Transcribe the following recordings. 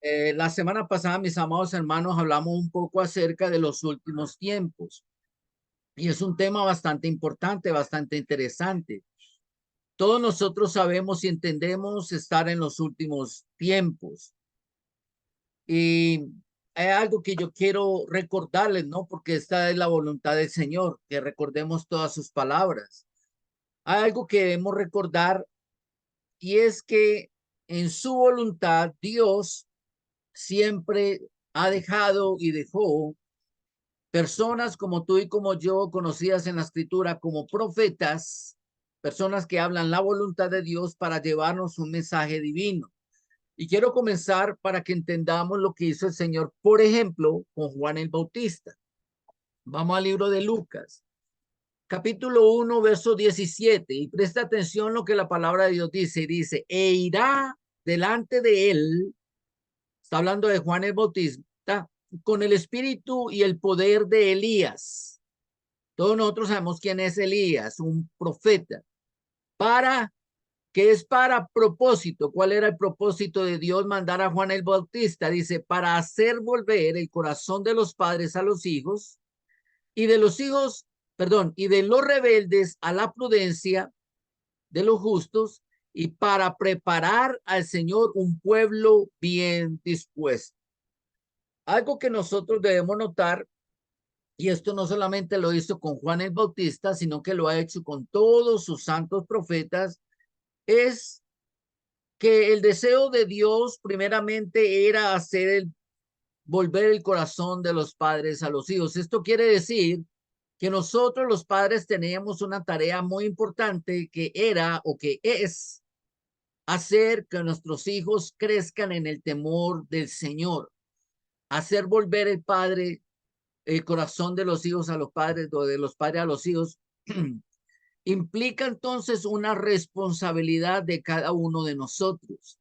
La semana pasada, mis amados hermanos, hablamos un poco acerca de los últimos tiempos y es un tema bastante importante, bastante interesante. Todos nosotros sabemos y entendemos estar en los últimos tiempos y hay algo que yo quiero recordarles, ¿no? Porque esta es la voluntad del Señor, que recordemos todas sus palabras. Hay algo que debemos recordar y es que en su voluntad Dios siempre ha dejado y dejó personas como tú y como yo, conocidas en la escritura como profetas, personas que hablan la voluntad de Dios para llevarnos un mensaje divino. Y quiero comenzar para que entendamos lo que hizo el Señor, por ejemplo, con Juan el Bautista. Vamos al libro de Lucas, capítulo 1, verso 17, y presta atención lo que la palabra de Dios dice. Dice, e irá delante de él, está hablando de Juan el Bautista, con el espíritu y el poder de Elías. Todos nosotros sabemos quién es Elías, un profeta, para que es para propósito. ¿Cuál era el propósito de Dios mandar a Juan el Bautista? Dice, para hacer volver el corazón de los padres a los hijos y de los hijos, perdón, y de los rebeldes a la prudencia de los justos y para preparar al Señor un pueblo bien dispuesto. Algo que nosotros debemos notar, y esto no solamente lo hizo con Juan el Bautista, sino que lo ha hecho con todos sus santos profetas, es que el deseo de Dios primeramente era volver el corazón de los padres a los hijos. Esto quiere decir que nosotros los padres teníamos una tarea muy importante que era o que es hacer que nuestros hijos crezcan en el temor del Señor, hacer volver el corazón de los hijos a los padres o de los padres a los hijos. Implica entonces una responsabilidad de cada uno de nosotros.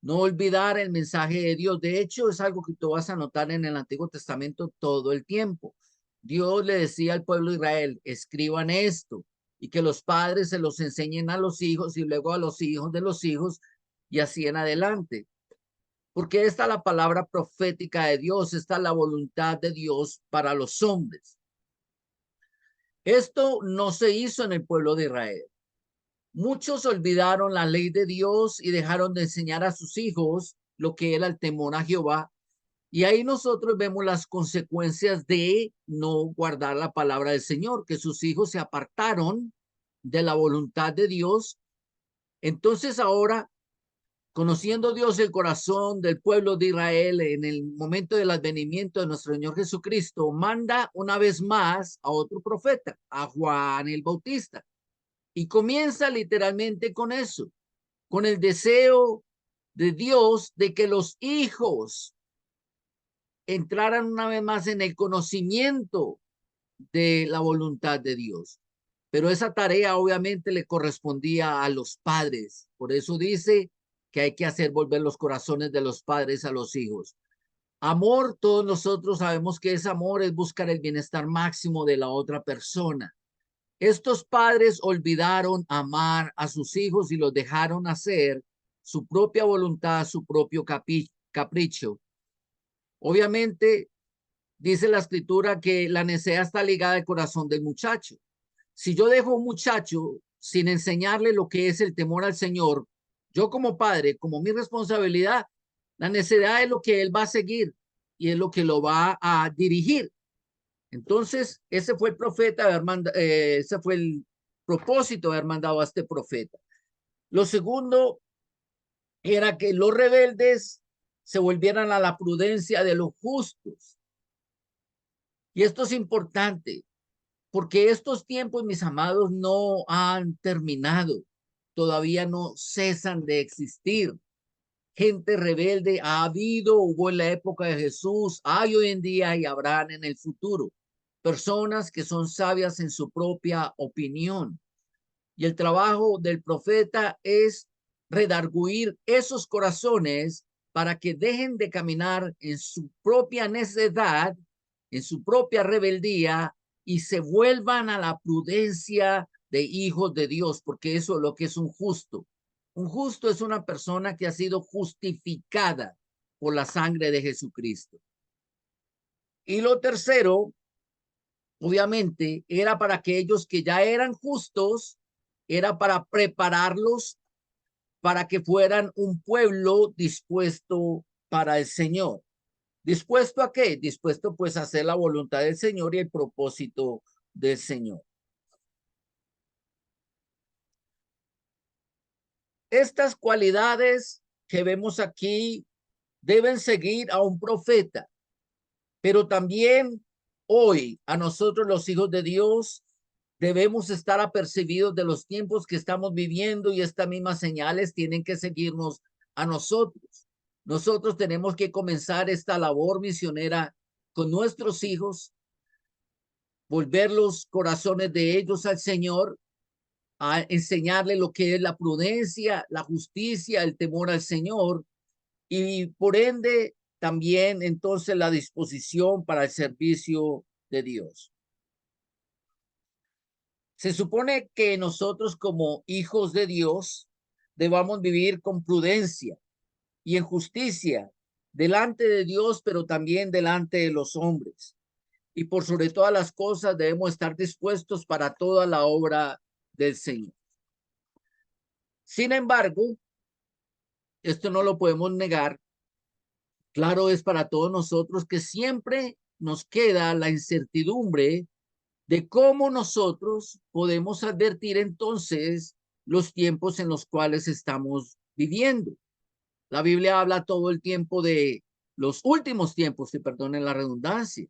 No olvidar el mensaje de Dios. De hecho, es algo que tú vas a notar en el Antiguo Testamento todo el tiempo. Dios le decía al pueblo de Israel, escriban esto y que los padres se los enseñen a los hijos y luego a los hijos de los hijos y así en adelante. Porque esta es la palabra profética de Dios, esta es la voluntad de Dios para los hombres. Esto no se hizo en el pueblo de Israel. Muchos olvidaron la ley de Dios y dejaron de enseñar a sus hijos lo que era el temor a Jehová. Y ahí nosotros vemos las consecuencias de no guardar la palabra del Señor, que sus hijos se apartaron de la voluntad de Dios. Entonces ahora, conociendo Dios el corazón del pueblo de Israel en el momento del advenimiento de nuestro Señor Jesucristo, manda una vez más a otro profeta, a Juan el Bautista. Y comienza literalmente con eso, con el deseo de Dios de que los hijos entraran una vez más en el conocimiento de la voluntad de Dios. Pero esa tarea obviamente le correspondía a los padres. Por eso dice que hay que hacer volver los corazones de los padres a los hijos. Amor, todos nosotros sabemos que ese amor es buscar el bienestar máximo de la otra persona. Estos padres olvidaron amar a sus hijos y los dejaron hacer su propia voluntad, su propio capricho. Obviamente, dice la escritura que la necedad está ligada al corazón del muchacho. Si yo dejo a un muchacho sin enseñarle lo que es el temor al Señor, yo como padre, como mi responsabilidad, la necedad es lo que él va a seguir y es lo que lo va a dirigir. Entonces, ese fue el profeta, ese fue el propósito de haber mandado a este profeta. Lo segundo era que los rebeldes se volvieran a la prudencia de los justos. Y esto es importante, porque estos tiempos, mis amados, no han terminado. Todavía no cesan de existir. Gente rebelde ha habido, hubo en la época de Jesús, hay hoy en día y habrán en el futuro. Personas que son sabias en su propia opinión. Y el trabajo del profeta es redarguir esos corazones para que dejen de caminar en su propia necedad, en su propia rebeldía y se vuelvan a la prudencia de hijos de Dios, porque eso es lo que es un justo. Un justo es una persona que ha sido justificada. por la sangre de Jesucristo. Y lo tercero, obviamente, era para aquellos que ya eran justos, era para prepararlos para que fueran un pueblo dispuesto para el Señor. ¿Dispuesto a qué? Dispuesto pues a hacer la voluntad del Señor y el propósito del Señor. Estas cualidades que vemos aquí deben seguir a un profeta, pero también hoy a nosotros los hijos de Dios debemos estar apercibidos de los tiempos que estamos viviendo y estas mismas señales tienen que seguirnos a nosotros. Nosotros tenemos que comenzar esta labor misionera con nuestros hijos, volver los corazones de ellos al Señor, a enseñarle lo que es la prudencia, la justicia, el temor al Señor y por ende también entonces la disposición para el servicio de Dios. Se supone que nosotros como hijos de Dios debamos vivir con prudencia y en justicia delante de Dios, pero también delante de los hombres. Y por sobre todas las cosas debemos estar dispuestos para toda la obra del Señor. Sin embargo, esto no lo podemos negar. Claro es para todos nosotros que siempre nos queda la incertidumbre de cómo nosotros podemos advertir entonces los tiempos en los cuales estamos viviendo. La Biblia habla todo el tiempo de los últimos tiempos, se perdonen la redundancia.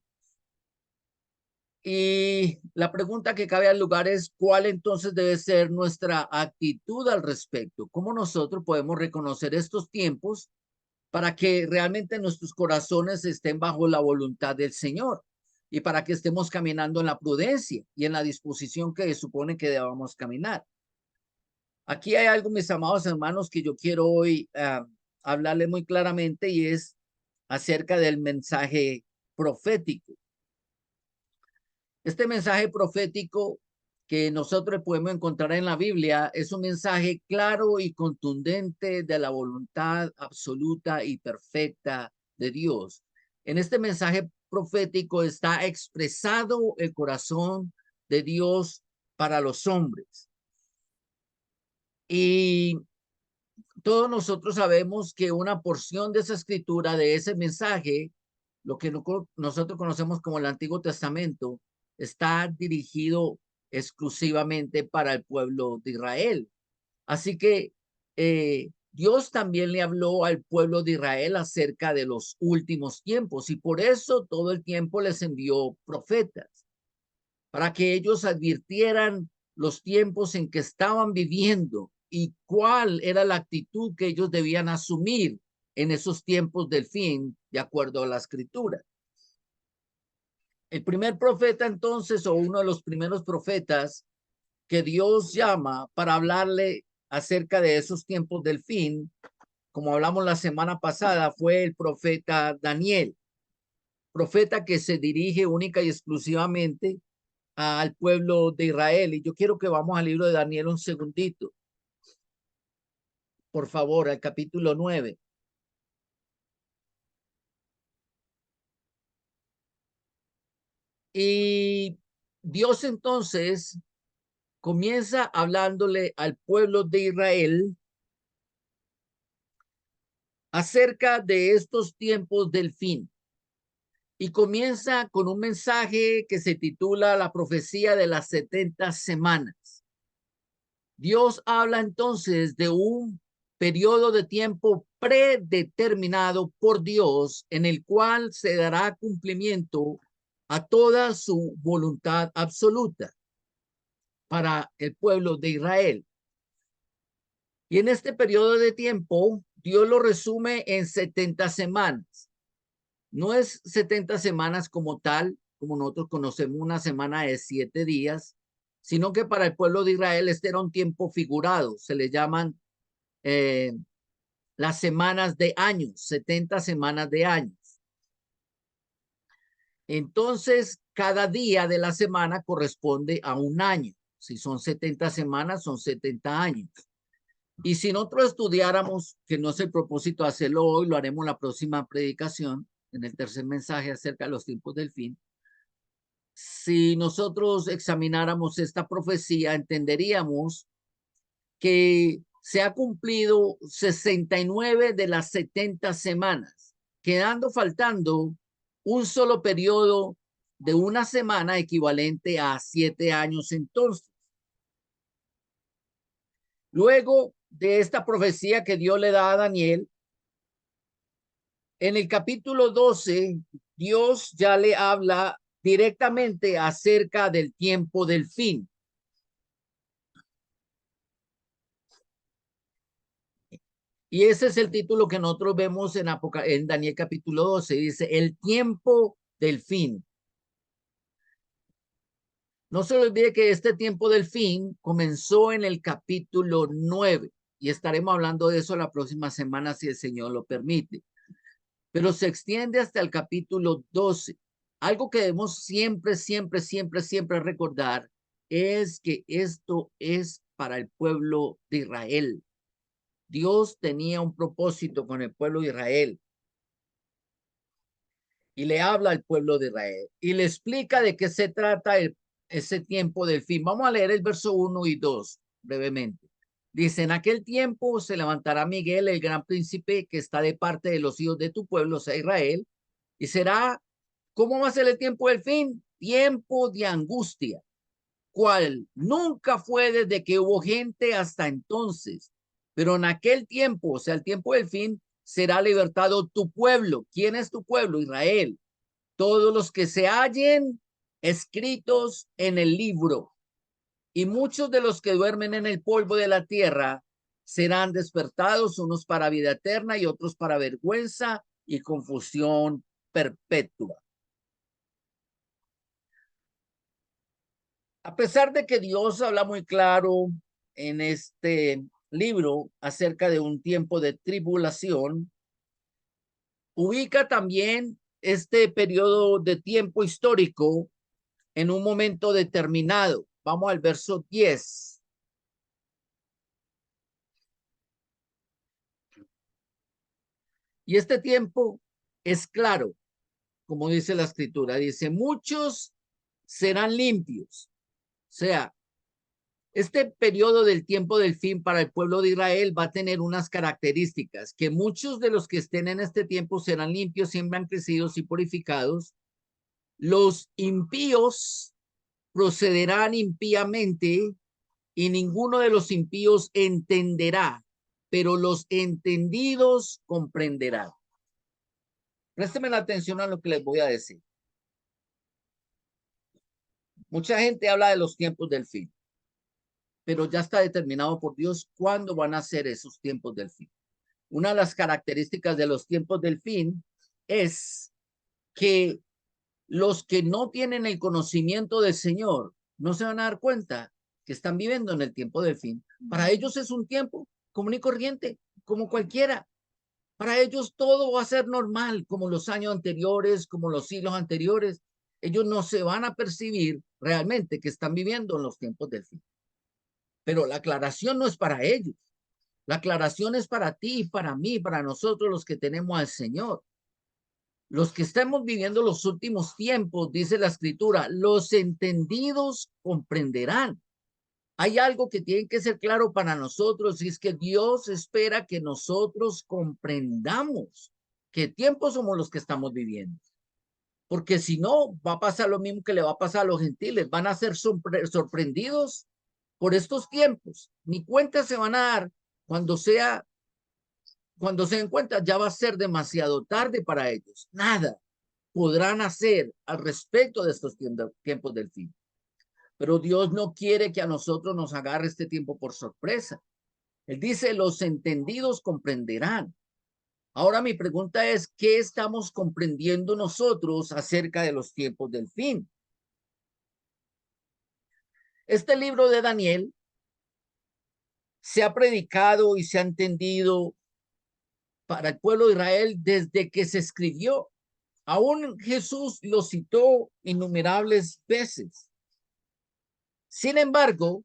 Y la pregunta que cabe al lugar es, ¿cuál entonces debe ser nuestra actitud al respecto? ¿Cómo nosotros podemos reconocer estos tiempos para que realmente nuestros corazones estén bajo la voluntad del Señor y para que estemos caminando en la prudencia y en la disposición que supone que debamos caminar? Aquí hay algo, mis amados hermanos, que yo quiero hoy hablarle muy claramente y es acerca del mensaje profético. Este mensaje profético que nosotros podemos encontrar en la Biblia es un mensaje claro y contundente de la voluntad absoluta y perfecta de Dios. En este mensaje profético está expresado el corazón de Dios para los hombres. Y todos nosotros sabemos que una porción de esa escritura, de ese mensaje, lo que nosotros conocemos como el Antiguo Testamento, está dirigido exclusivamente para el pueblo de Israel. Así que Dios también le habló al pueblo de Israel acerca de los últimos tiempos y por eso todo el tiempo les envió profetas para que ellos advirtieran los tiempos en que estaban viviendo y cuál era la actitud que ellos debían asumir en esos tiempos del fin, de acuerdo a la escritura. El primer profeta entonces, o uno de los primeros profetas que Dios llama para hablarle acerca de esos tiempos del fin, como hablamos la semana pasada, fue el profeta Daniel, profeta que se dirige única y exclusivamente al pueblo de Israel. Y yo quiero que vamos al libro de Daniel un segundito. Por favor, al capítulo 9. Y Dios entonces comienza hablándole al pueblo de Israel acerca de estos tiempos del fin. Y comienza con un mensaje que se titula La profecía de las 70 semanas. Dios habla entonces de un periodo de tiempo predeterminado por Dios en el cual se dará cumplimiento a toda su voluntad absoluta para el pueblo de Israel. Y en este periodo de tiempo, Dios lo resume en 70 semanas. No es 70 semanas como tal, como nosotros conocemos una semana de 7 días, sino que para el pueblo de Israel este era un tiempo figurado. Se le llaman las semanas de años, 70 semanas de años. Entonces, cada día de la semana corresponde a un año. Si son 70 semanas, son 70 años. Y si nosotros estudiáramos, que no es el propósito de hacerlo hoy, lo haremos en la próxima predicación, en el tercer mensaje acerca de los tiempos del fin. Si nosotros examináramos esta profecía, entenderíamos que se ha cumplido 69 de las 70 semanas, quedando faltando un solo periodo de una semana equivalente a 7 años entonces. Luego de esta profecía que Dios le da a Daniel, en el capítulo 12, Dios ya le habla directamente acerca del tiempo del fin. Y ese es el título que nosotros vemos en Daniel capítulo 12. Dice, el tiempo del fin. No se olvide que este tiempo del fin comenzó en el capítulo 9 y estaremos hablando de eso la próxima semana si el Señor lo permite. Pero se extiende hasta el capítulo 12. Algo que debemos siempre recordar es que esto es para el pueblo de Israel. Dios tenía un propósito con el pueblo de Israel y le habla al pueblo de Israel y le explica de qué se trata ese tiempo del fin. Vamos a leer el verso 1 y 2 brevemente. Dice, en aquel tiempo se levantará Miguel, el gran príncipe que está de parte de los hijos de tu pueblo, o sea, Israel, y será, ¿cómo va a ser el tiempo del fin? Tiempo de angustia, cual nunca fue desde que hubo gente hasta entonces. Pero en aquel tiempo, o sea, el tiempo del fin, será libertado tu pueblo. ¿Quién es tu pueblo? Israel. Todos los que se hallen escritos en el libro. Y muchos de los que duermen en el polvo de la tierra serán despertados, unos para vida eterna y otros para vergüenza y confusión perpetua. A pesar de que Dios habla muy claro en este libro acerca de un tiempo de tribulación, ubica también este periodo de tiempo histórico en un momento determinado. Vamos al verso 10. Y este tiempo es claro, como dice la escritura, dice, muchos serán limpios. O sea, este periodo del tiempo del fin para el pueblo de Israel va a tener unas características, que muchos de los que estén en este tiempo serán limpios, siempre han crecido y purificados. Los impíos procederán impíamente y ninguno de los impíos entenderá, pero los entendidos comprenderán. Présteme la atención a lo que les voy a decir. Mucha gente habla de los tiempos del fin, pero ya está determinado por Dios cuándo van a ser esos tiempos del fin. Una de las características de los tiempos del fin es que los que no tienen el conocimiento del Señor no se van a dar cuenta que están viviendo en el tiempo del fin. Para ellos es un tiempo común y corriente, como cualquiera. Para ellos todo va a ser normal, como los años anteriores, como los siglos anteriores. Ellos no se van a percibir realmente que están viviendo en los tiempos del fin. Pero la aclaración no es para ellos. La aclaración es para ti, para mí, para nosotros los que tenemos al Señor. Los que estamos viviendo los últimos tiempos, dice la escritura, los entendidos comprenderán. Hay algo que tiene que ser claro para nosotros y es que Dios espera que nosotros comprendamos qué tiempos somos los que estamos viviendo. Porque si no, va a pasar lo mismo que le va a pasar a los gentiles. Van a ser sorprendidos por estos tiempos. Ni cuenta se van a dar cuando cuando se den cuenta, ya va a ser demasiado tarde para ellos. Nada podrán hacer al respecto de estos tiempos del fin. Pero Dios no quiere que a nosotros nos agarre este tiempo por sorpresa. Él dice, los entendidos comprenderán. Ahora mi pregunta es, ¿qué estamos comprendiendo nosotros acerca de los tiempos del fin? Este libro de Daniel se ha predicado y se ha entendido para el pueblo de Israel desde que se escribió. Aún Jesús lo citó innumerables veces. Sin embargo,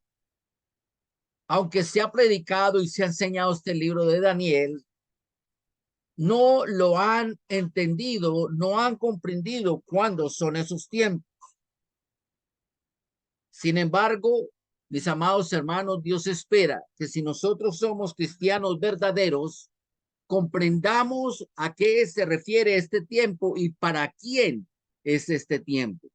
aunque se ha predicado y se ha enseñado este libro de Daniel, no lo han entendido, no han comprendido cuándo son esos tiempos. Sin embargo, mis amados hermanos, Dios espera que si nosotros somos cristianos verdaderos, comprendamos a qué se refiere este tiempo y para quién es este tiempo.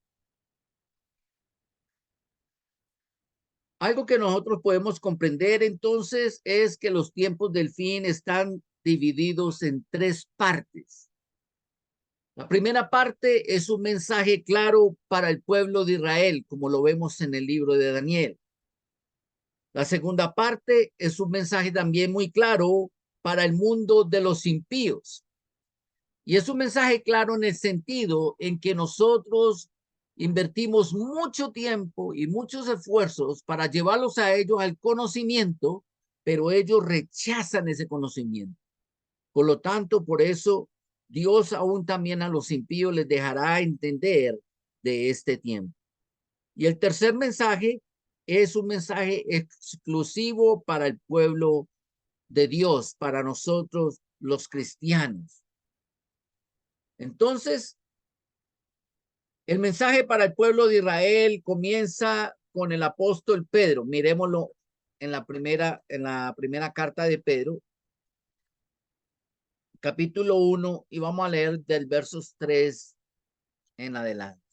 Algo que nosotros podemos comprender entonces es que los tiempos del fin están divididos en tres partes. La primera parte es un mensaje claro para el pueblo de Israel, como lo vemos en el libro de Daniel. La segunda parte es un mensaje también muy claro para el mundo de los impíos. Y es un mensaje claro en el sentido en que nosotros invertimos mucho tiempo y muchos esfuerzos para llevarlos a ellos al conocimiento, pero ellos rechazan ese conocimiento. Por lo tanto, por eso Dios aún también a los impíos les dejará entender de este tiempo. Y el tercer mensaje es un mensaje exclusivo para el pueblo de Dios, para nosotros los cristianos. Entonces, el mensaje para el pueblo de Israel comienza con el apóstol Pedro. Miremoslo en la primera carta de Pedro, capítulo 1, y vamos a leer del versos 3 en adelante.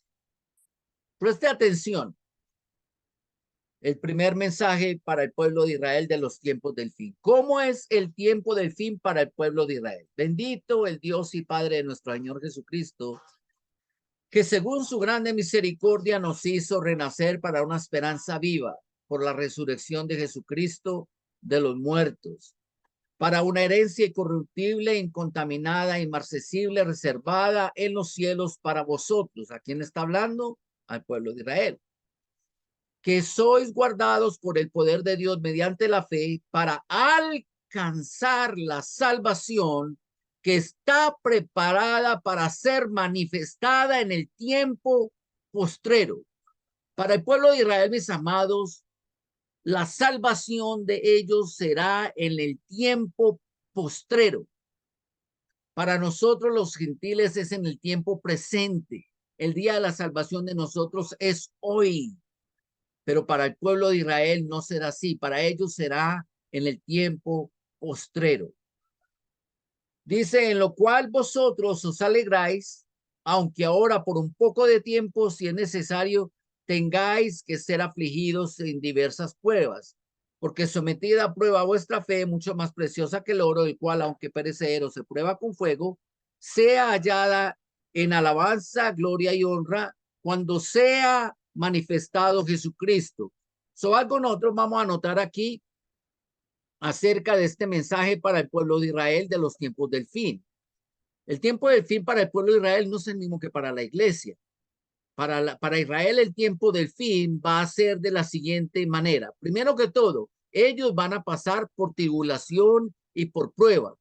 Preste atención. El primer mensaje para el pueblo de Israel de los tiempos del fin. ¿Cómo es el tiempo del fin para el pueblo de Israel? Bendito el Dios y Padre de nuestro Señor Jesucristo, que según su grande misericordia nos hizo renacer para una esperanza viva por la resurrección de Jesucristo de los muertos, para una herencia incorruptible, incontaminada, inmarcesible, reservada en los cielos para vosotros. ¿A quién está hablando? Al pueblo de Israel. Que sois guardados por el poder de Dios mediante la fe para alcanzar la salvación que está preparada para ser manifestada en el tiempo postrero. Para el pueblo de Israel, mis amados, la salvación de ellos será en el tiempo postrero. Para nosotros los gentiles es en el tiempo presente. El día de la salvación de nosotros es hoy. Pero para el pueblo de Israel no será así, para ellos será en el tiempo postrero. Dice, en lo cual vosotros os alegráis, aunque ahora por un poco de tiempo, si es necesario, tengáis que ser afligidos en diversas pruebas, porque sometida a prueba vuestra fe, mucho más preciosa que el oro, el cual, aunque perecedero, se prueba con fuego, sea hallada en alabanza, gloria y honra, cuando sea manifestado Jesucristo. Algo nosotros vamos a anotar aquí acerca de este mensaje para el pueblo de Israel de los tiempos del fin. El tiempo del fin para el pueblo de Israel no es el mismo que para la iglesia. Para Israel el tiempo del fin va a ser de la siguiente manera. Primero que todo, ellos van a pasar por tribulación y por prueba.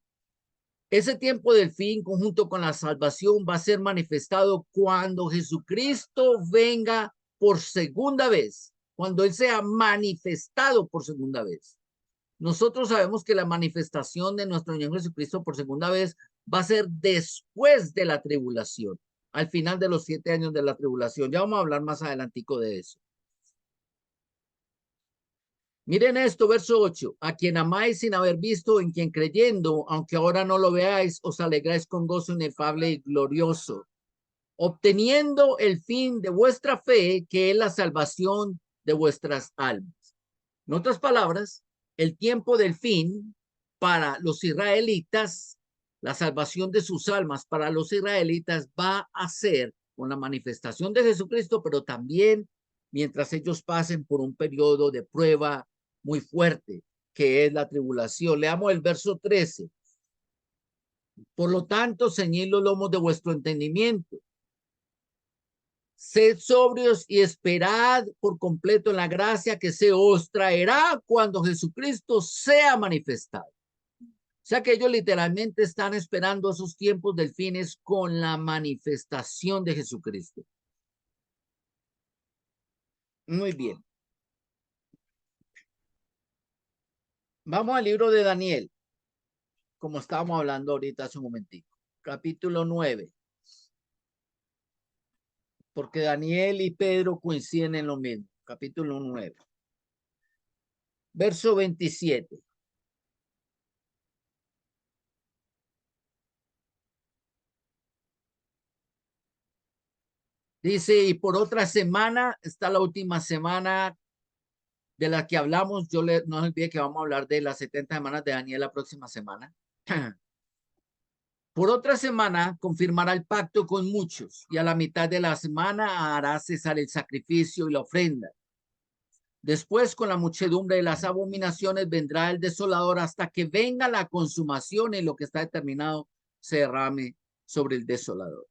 Ese tiempo del fin, conjunto con la salvación, va a ser manifestado cuando Jesucristo venga por segunda vez, cuando Él sea manifestado por segunda vez. Nosotros sabemos que la manifestación de nuestro Señor Jesucristo por segunda vez va a ser después de la tribulación, al final de los 7 años de la tribulación. Ya vamos a hablar más adelantico de eso. Miren esto, verso 8. A quien amáis sin haber visto, en quien creyendo, aunque ahora no lo veáis, os alegráis con gozo inefable y glorioso, obteniendo el fin de vuestra fe, que es la salvación de vuestras almas. En otras palabras, el tiempo del fin para los israelitas, la salvación de sus almas para los israelitas va a ser con la manifestación de Jesucristo, pero también mientras ellos pasen por un periodo de prueba muy fuerte, que es la tribulación. Leamos el verso 13. Por lo tanto, ceñid los lomos de vuestro entendimiento. Sed sobrios y esperad por completo en la gracia que se os traerá cuando Jesucristo sea manifestado. O sea que ellos literalmente están esperando esos tiempos del fines con la manifestación de Jesucristo. Muy bien. Vamos al libro de Daniel, como estábamos hablando ahorita hace un momentico. Capítulo 9. Porque Daniel y Pedro coinciden en lo mismo. Capítulo 9. Verso 27. Dice, y por otra semana, está la última semana de la que hablamos. No olvide que vamos a hablar de las 70 semanas de Daniel la próxima semana. Por otra semana confirmará el pacto con muchos y a la mitad de la semana hará cesar el sacrificio y la ofrenda. Después, con la muchedumbre de las abominaciones, vendrá el desolador hasta que venga la consumación y lo que está determinado se derrame sobre el desolador.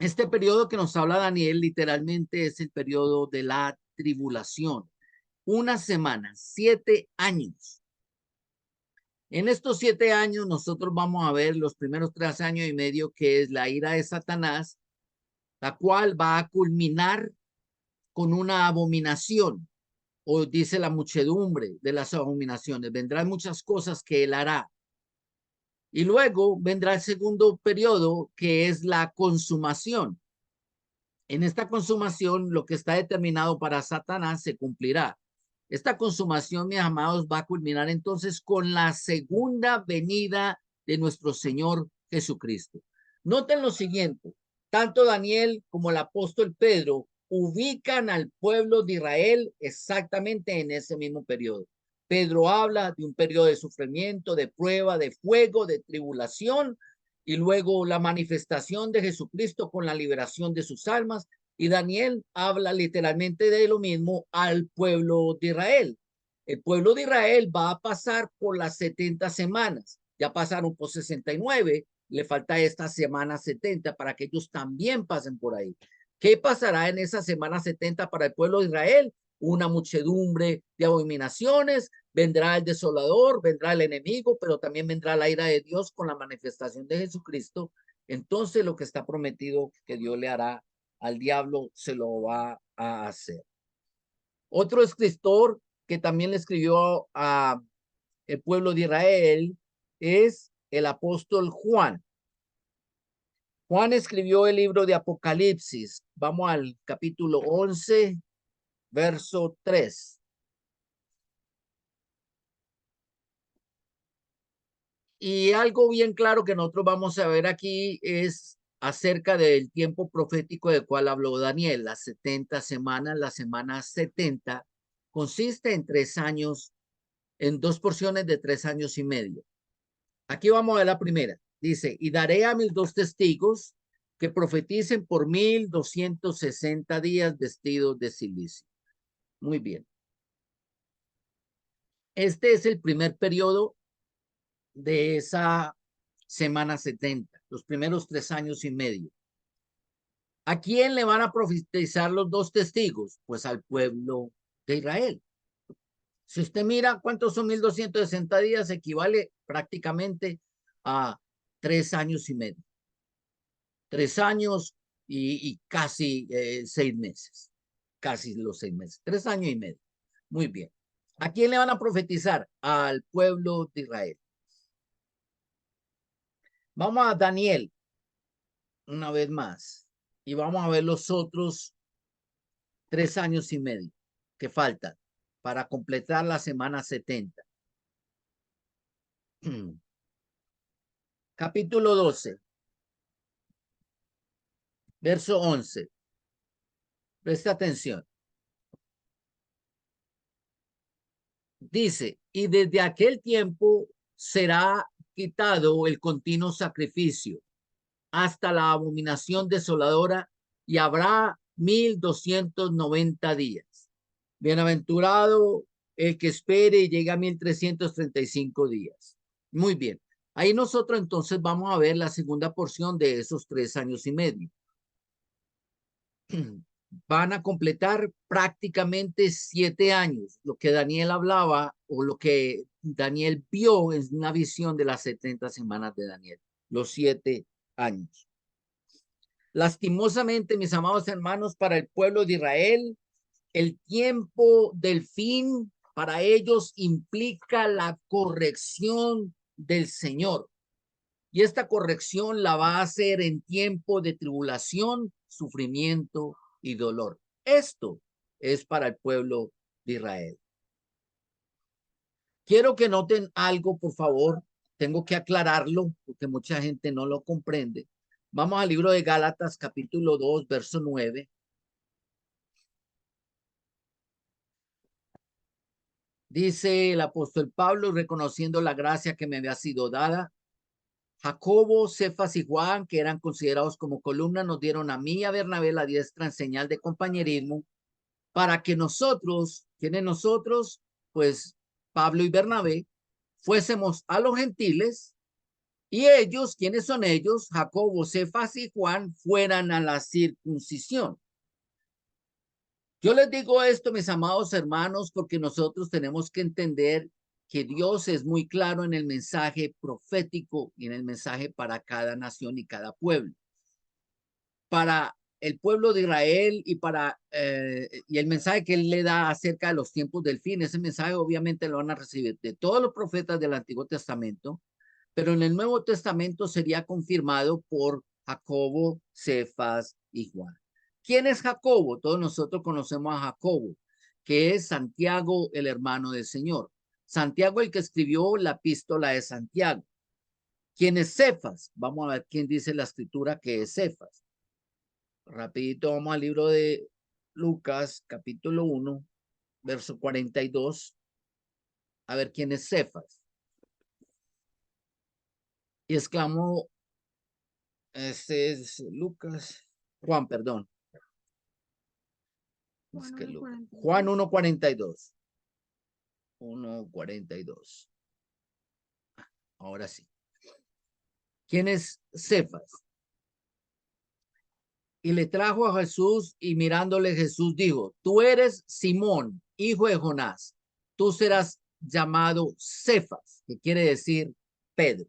Este periodo que nos habla Daniel literalmente es el periodo de la tribulación. Una semana, 7 años. En estos 7 años nosotros vamos a ver los primeros 3 años y medio, que es la ira de Satanás, la cual va a culminar con una abominación, o dice la muchedumbre de las abominaciones. Vendrán muchas cosas que él hará. Y luego vendrá el segundo periodo, que es la consumación. En esta consumación, lo que está determinado para Satanás se cumplirá. Esta consumación, mis amados, va a culminar entonces con la segunda venida de nuestro Señor Jesucristo. Noten lo siguiente, tanto Daniel como el apóstol Pedro ubican al pueblo de Israel exactamente en ese mismo periodo. Pedro habla de un periodo de sufrimiento, de prueba, de fuego, de tribulación, y luego la manifestación de Jesucristo con la liberación de sus almas. Y Daniel habla literalmente de lo mismo al pueblo de Israel. El pueblo de Israel va a pasar por las 70 semanas. Ya pasaron por 69, le falta esta semana 70 para que ellos también pasen por ahí. ¿Qué pasará en esa semana 70 para el pueblo de Israel? Una muchedumbre de abominaciones, vendrá el desolador, vendrá el enemigo, pero también vendrá la ira de Dios con la manifestación de Jesucristo. Entonces lo que está prometido que Dios le hará al diablo se lo va a hacer. Otro escritor que también le escribió a el pueblo de Israel es el apóstol Juan. Juan escribió el libro de Apocalipsis. Vamos al capítulo 11, verso 3. Y algo bien claro que nosotros vamos a ver aquí es acerca del tiempo profético del cual habló Daniel, las 70 semanas. La semana 70 consiste en 3 años, en 2 porciones de 3 años y medio. Aquí vamos a ver la primera. Dice, y daré a mis 2 testigos que profeticen por 1260 días vestidos de silicio. Muy bien. Este es el primer periodo de esa semana 70, los primeros 3 años y medio. ¿A quién le van a profetizar los 2 testigos? Pues al pueblo de Israel. Si usted mira cuántos son 1260 días, equivale prácticamente a 3 años y medio. 3 años y casi 6 meses. Casi los 6 meses. 3 años y medio. Muy bien. ¿A quién le van a profetizar? Al pueblo de Israel. Vamos a Daniel una vez más y vamos a ver los otros 3 años y medio que faltan para completar la semana 70. Capítulo 12, verso 11. Presta atención. Dice, y desde aquel tiempo será quitado el continuo sacrificio hasta la abominación desoladora y habrá 1290 días. Bienaventurado el que espere y llega a 1335 días. Muy bien. Ahí nosotros entonces vamos a ver la segunda porción de esos 3 años y medio. Van a completar prácticamente 7 años, lo que Daniel hablaba o lo que Daniel vio en una visión de las 70 semanas de Daniel, los 7 años. Lastimosamente, mis amados hermanos, para el pueblo de Israel, el tiempo del fin para ellos implica la corrección del Señor. Y esta corrección la va a hacer en tiempo de tribulación, sufrimiento y dolor. Esto es para el pueblo de Israel. Quiero que noten algo, por favor. Tengo que aclararlo porque mucha gente no lo comprende. Vamos al libro de Gálatas, capítulo 2, verso 9. Dice el apóstol Pablo, reconociendo la gracia que me había sido dada, Jacobo, Cefas y Juan, que eran considerados como columna, nos dieron a mí y a Bernabé la diestra en señal de compañerismo para que nosotros, ¿quiénes nosotros? Pues Pablo y Bernabé, fuésemos a los gentiles y ellos, ¿quiénes son ellos? Jacobo, Cefas y Juan, fueran a la circuncisión. Yo les digo esto, mis amados hermanos, porque nosotros tenemos que entender que Dios es muy claro en el mensaje profético y en el mensaje para cada nación y cada pueblo. Para el pueblo de Israel y el mensaje que él le da acerca de los tiempos del fin, ese mensaje obviamente lo van a recibir de todos los profetas del Antiguo Testamento, pero en el Nuevo Testamento sería confirmado por Jacobo, Cefas y Juan. ¿Quién es Jacobo? Todos nosotros conocemos a Jacobo, que es Santiago, el hermano del Señor. Santiago, el que escribió la epístola de Santiago. ¿Quién es Cefas? Vamos a ver quién dice la escritura que es Cefas. Rapidito vamos al libro de Lucas, capítulo 1, verso 42. A ver quién es Cefas. Y exclamó, este es Lucas, Juan, perdón. Juan 1:42. 1:42. Ahora sí. ¿Quién es Cefas? Y le trajo a Jesús y mirándole Jesús dijo, tú eres Simón, hijo de Jonás. Tú serás llamado Cefas, que quiere decir Pedro.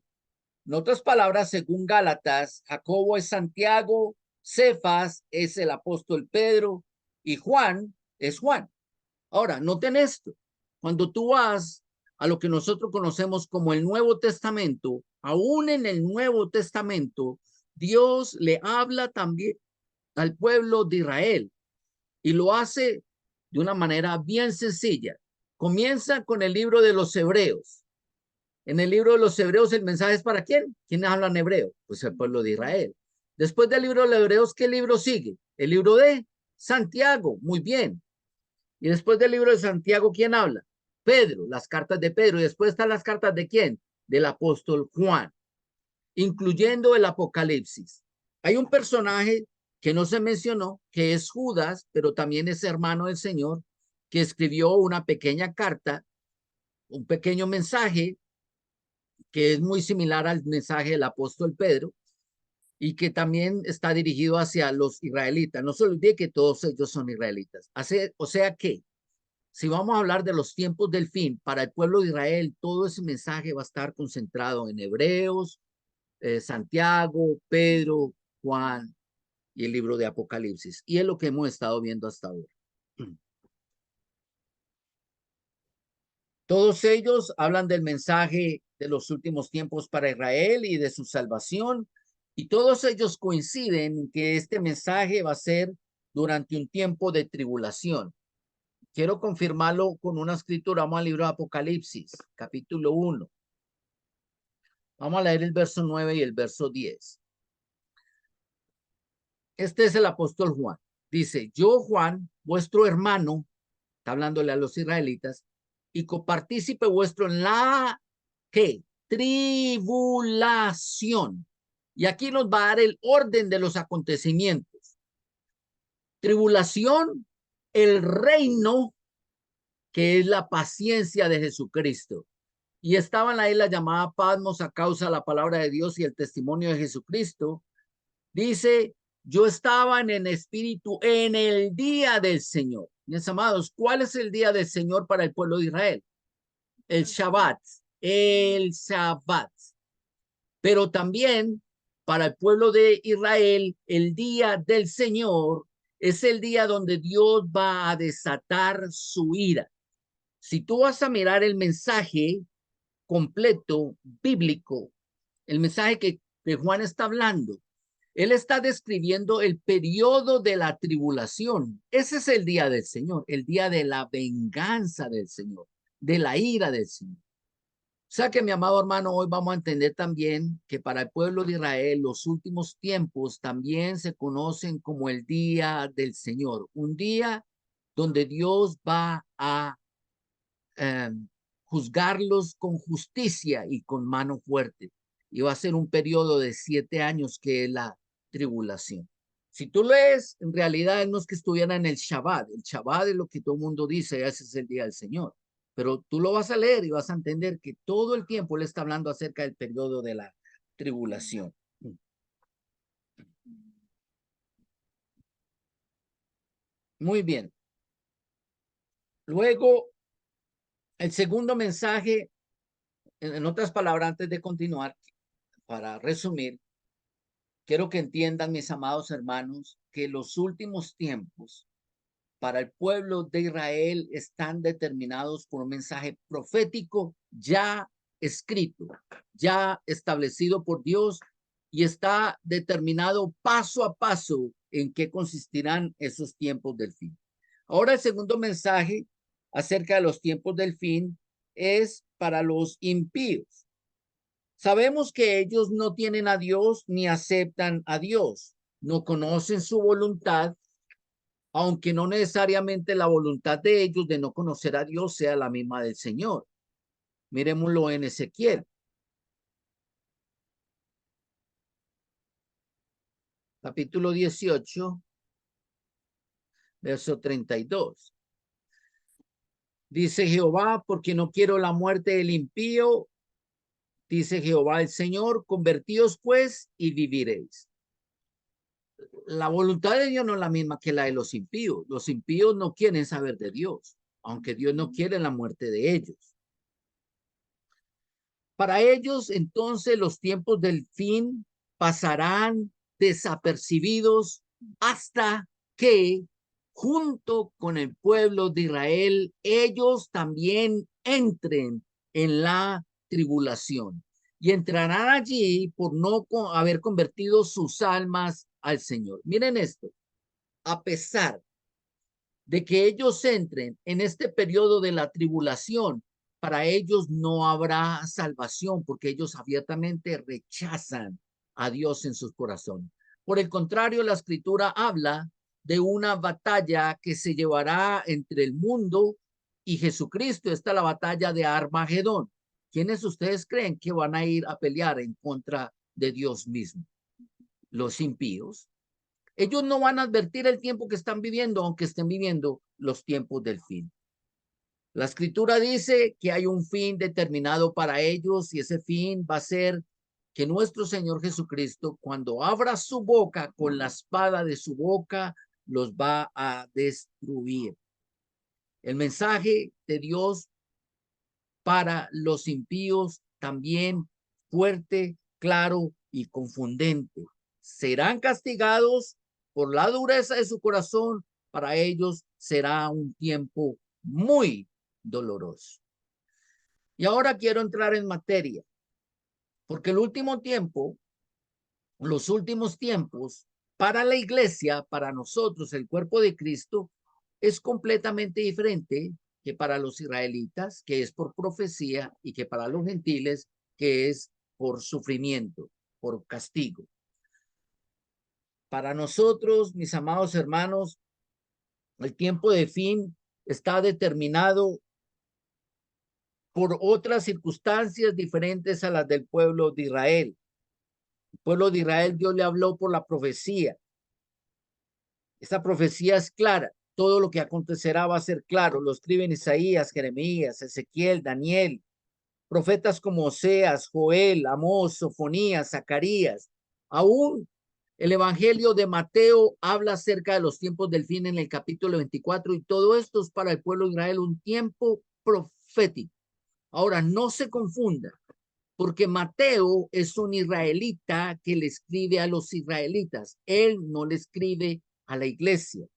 En otras palabras, según Gálatas, Jacobo es Santiago, Cefas es el apóstol Pedro y Juan es Juan. Ahora, noten esto. Cuando tú vas a lo que nosotros conocemos como el Nuevo Testamento, aún en el Nuevo Testamento, Dios le habla también al pueblo de Israel y lo hace de una manera bien sencilla. Comienza con el libro de los Hebreos. En el libro de los Hebreos el mensaje es para quién? ¿Quiénes hablan hebreo? Pues el pueblo de Israel. Después del libro de los Hebreos, ¿qué libro sigue? El libro de Santiago. Muy bien. Y después del libro de Santiago, ¿quién habla? Pedro, las cartas de Pedro. Y después están las cartas de quién? Del apóstol Juan, incluyendo el Apocalipsis. Hay un personaje que no se mencionó, que es Judas, pero también es hermano del Señor, que escribió una pequeña carta, un pequeño mensaje que es muy similar al mensaje del apóstol Pedro y que también está dirigido hacia los israelitas. No se olvide que todos ellos son israelitas. O sea que si vamos a hablar de los tiempos del fin, para el pueblo de Israel, todo ese mensaje va a estar concentrado en Hebreos, Santiago, Pedro, Juan y el libro de Apocalipsis. Y es lo que hemos estado viendo hasta ahora. Todos ellos hablan del mensaje de los últimos tiempos para Israel y de su salvación. Y todos ellos coinciden en que este mensaje va a ser durante un tiempo de tribulación. Quiero confirmarlo con una escritura. Vamos al libro de Apocalipsis, capítulo 1. Vamos a leer el verso 9 y el verso 10. Este es el apóstol Juan. Dice, yo Juan, vuestro hermano, está hablándole a los israelitas, y copartícipe vuestro en la, ¿qué? Tribulación. Y aquí nos va a dar el orden de los acontecimientos. Tribulación, el reino, que es la paciencia de Jesucristo. Y estaba en la isla llamada Patmos a causa de la palabra de Dios y el testimonio de Jesucristo. Dice, yo estaba en el espíritu en el día del Señor. Mis amados, ¿cuál es el día del Señor para el pueblo de Israel? El Shabbat, el Shabbat. Pero también para el pueblo de Israel, el día del Señor es el día donde Dios va a desatar su ira. Si tú vas a mirar el mensaje completo bíblico, el mensaje que Juan está hablando, él está describiendo el periodo de la tribulación. Ese es el día del Señor, el día de la venganza del Señor, de la ira del Señor. O sea que, mi amado hermano, hoy vamos a entender también que para el pueblo de Israel los últimos tiempos también se conocen como el día del Señor, un día donde Dios va a eh, juzgarlos con justicia y con mano fuerte. Y va a ser un periodo de 7 años que es la tribulación. Si tú lees, en realidad no es que estuviera en el Shabbat es lo que todo el mundo dice, ese es el día del Señor. Pero tú lo vas a leer y vas a entender que todo el tiempo él está hablando acerca del periodo de la tribulación. Muy bien. Luego, el segundo mensaje, en otras palabras, antes de continuar, para resumir, quiero que entiendan, mis amados hermanos, que los últimos tiempos para el pueblo de Israel están determinados por un mensaje profético ya escrito, ya establecido por Dios y está determinado paso a paso en qué consistirán esos tiempos del fin. Ahora el segundo mensaje acerca de los tiempos del fin es para los impíos. Sabemos que ellos no tienen a Dios ni aceptan a Dios, no conocen su voluntad, aunque no necesariamente la voluntad de ellos de no conocer a Dios sea la misma del Señor. Miremoslo en Ezequiel, capítulo 18, verso 32. Dice Jehová, porque no quiero la muerte del impío, dice Jehová el Señor, convertíos pues y viviréis. La voluntad de Dios no es la misma que la de los impíos. Los impíos no quieren saber de Dios, aunque Dios no quiere la muerte de ellos. Para ellos, entonces, los tiempos del fin pasarán desapercibidos hasta que, junto con el pueblo de Israel, ellos también entren en la tribulación y entrarán allí por no haber convertido sus almas al Señor. Miren esto, a pesar de que ellos entren en este periodo de la tribulación, para ellos no habrá salvación porque ellos abiertamente rechazan a Dios en sus corazones. Por el contrario, la escritura habla de una batalla que se llevará entre el mundo y Jesucristo. Esta es la batalla de Armagedón. ¿Quiénes ustedes creen que van a ir a pelear en contra de Dios mismo? Los impíos. Ellos no van a advertir el tiempo que están viviendo, aunque estén viviendo los tiempos del fin. La escritura dice que hay un fin determinado para ellos y ese fin va a ser que nuestro Señor Jesucristo, cuando abra su boca con la espada de su boca, los va a destruir. El mensaje de Dios para los impíos también fuerte, claro y confundente. Serán castigados por la dureza de su corazón. Para ellos será un tiempo muy doloroso. Y ahora quiero entrar en materia, porque el último tiempo, los últimos tiempos, para la iglesia, para nosotros, el cuerpo de Cristo, es completamente diferente que para los israelitas, que es por profecía, y que para los gentiles, que es por sufrimiento, por castigo. Para nosotros, mis amados hermanos, el tiempo de fin está determinado por otras circunstancias diferentes a las del pueblo de Israel. El pueblo de Israel, Dios le habló por la profecía. Esta profecía es clara. Todo lo que acontecerá va a ser claro. Lo escriben Isaías, Jeremías, Ezequiel, Daniel, profetas como Oseas, Joel, Amós, Sofonías, Zacarías. Aún el evangelio de Mateo habla acerca de los tiempos del fin en el capítulo 24 y todo esto es para el pueblo de Israel un tiempo profético. Ahora, no se confunda, porque Mateo es un israelita que le escribe a los israelitas. Él no le escribe a la iglesia.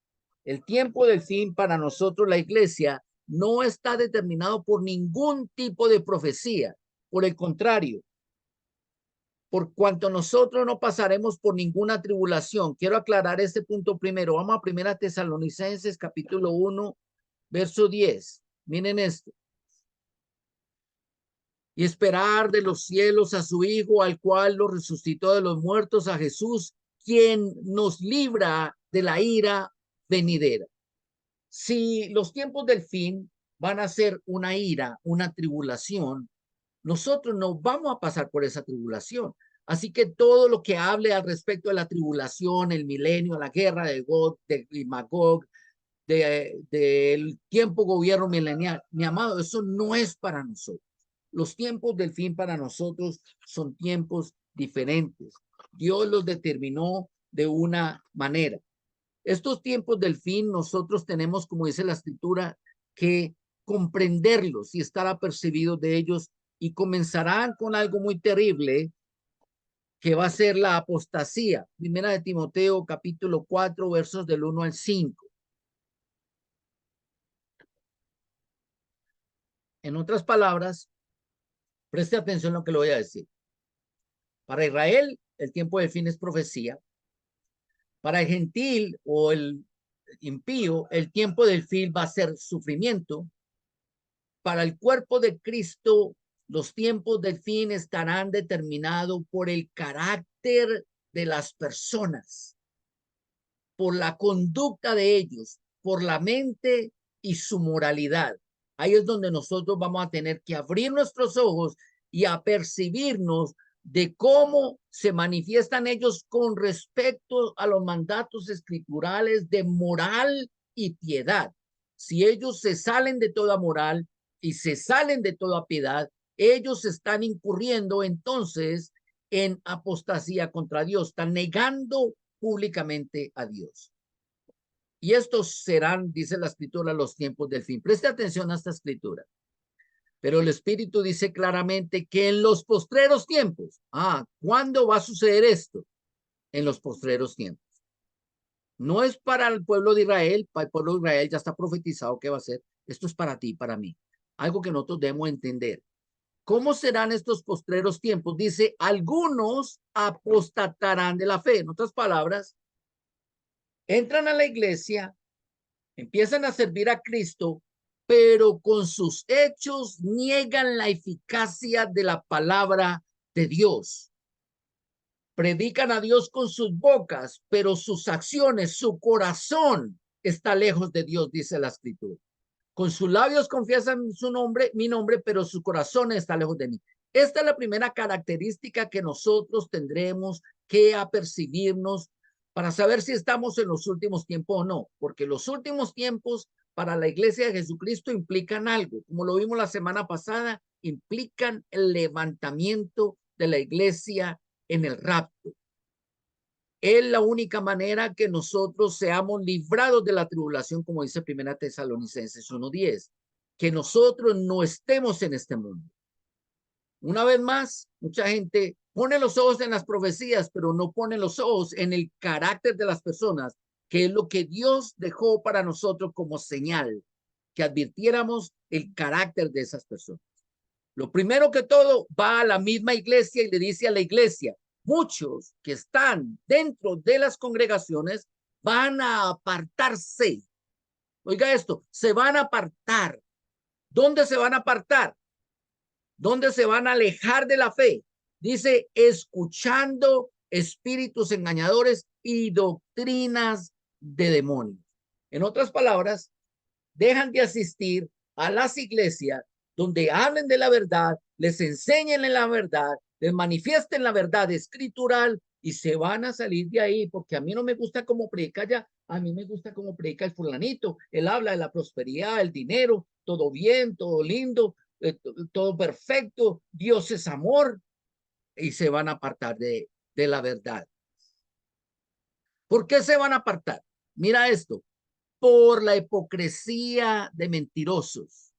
El tiempo del fin para nosotros, la iglesia, no está determinado por ningún tipo de profecía. Por el contrario, por cuanto nosotros no pasaremos por ninguna tribulación. Quiero aclarar este punto primero. Vamos a 1 Tesalonicenses capítulo 1, verso 10. Miren esto. Y esperar de los cielos a su Hijo, al cual lo resucitó de los muertos, a Jesús, quien nos libra de la ira venidera. Si los tiempos del fin van a ser una ira, una tribulación, nosotros no vamos a pasar por esa tribulación. Así que todo lo que hable al respecto de la tribulación, el milenio, la guerra de Gog, de Magog, del tiempo gobierno milenial, mi amado, eso no es para nosotros. Los tiempos del fin para nosotros son tiempos diferentes. Dios los determinó de una manera. Estos tiempos del fin nosotros tenemos, como dice la escritura, que comprenderlos y estar apercibidos de ellos, y comenzarán con algo muy terrible que va a ser la apostasía. Primera de Timoteo capítulo 4 versos del 1 al 5. En otras palabras, preste atención a lo que le voy a decir. Para Israel, el tiempo del fin es profecía. Para el gentil o el impío, el tiempo del fin va a ser sufrimiento. Para el cuerpo de Cristo, los tiempos del fin estarán determinados por el carácter de las personas, por la conducta de ellos, por la mente y su moralidad. Ahí es donde nosotros vamos a tener que abrir nuestros ojos y apercibirnos de cómo se manifiestan ellos con respecto a los mandatos escriturales de moral y piedad. Si ellos se salen de toda moral y se salen de toda piedad, ellos están incurriendo entonces en apostasía contra Dios, están negando públicamente a Dios. Y estos serán, dice la escritura, los tiempos del fin. Preste atención a esta escritura. Pero el Espíritu dice claramente que en los postreros tiempos, ¿cuándo va a suceder esto? En los postreros tiempos. No es para el pueblo de Israel, para el pueblo de Israel ya está profetizado que va a ser. Esto es para ti, para mí. Algo que nosotros debemos entender. ¿Cómo serán estos postreros tiempos? Dice, algunos apostatarán de la fe. En otras palabras, entran a la iglesia, empiezan a servir a Cristo, pero con sus hechos niegan la eficacia de la palabra de Dios. Predican a Dios con sus bocas, pero sus acciones, su corazón está lejos de Dios, dice la escritura. Con sus labios confiesan su nombre, mi nombre, pero su corazón está lejos de mí. Esta es la primera característica que nosotros tendremos que apercibirnos para saber si estamos en los últimos tiempos o no, porque los últimos tiempos para la iglesia de Jesucristo implican algo, como lo vimos la semana pasada, implican el levantamiento de la iglesia en el rapto. Es la única manera que nosotros seamos librados de la tribulación, como dice 1 Tesalonicenses 1:10, que nosotros no estemos en este mundo. Una vez más, mucha gente pone los ojos en las profecías, pero no pone los ojos en el carácter de las personas, que es lo que Dios dejó para nosotros como señal, que advirtiéramos el carácter de esas personas. Lo primero que todo, va a la misma iglesia y le dice a la iglesia, muchos que están dentro de las congregaciones van a apartarse. Oiga esto, se van a apartar. ¿Dónde se van a apartar? ¿Dónde se van a alejar de la fe? Dice, escuchando espíritus engañadores y doctrinas de demonios. En otras palabras, dejan de asistir a las iglesias donde hablen de la verdad, les enseñen en la verdad, les manifiesten la verdad escritural y se van a salir de ahí porque a mí no me gusta cómo predica ya, a mí me gusta cómo predica el fulanito, él habla de la prosperidad, el dinero, todo bien, todo lindo, todo perfecto, Dios es amor y se van a apartar de la verdad. ¿Por qué se van a apartar? Mira esto, por la hipocresía de mentirosos,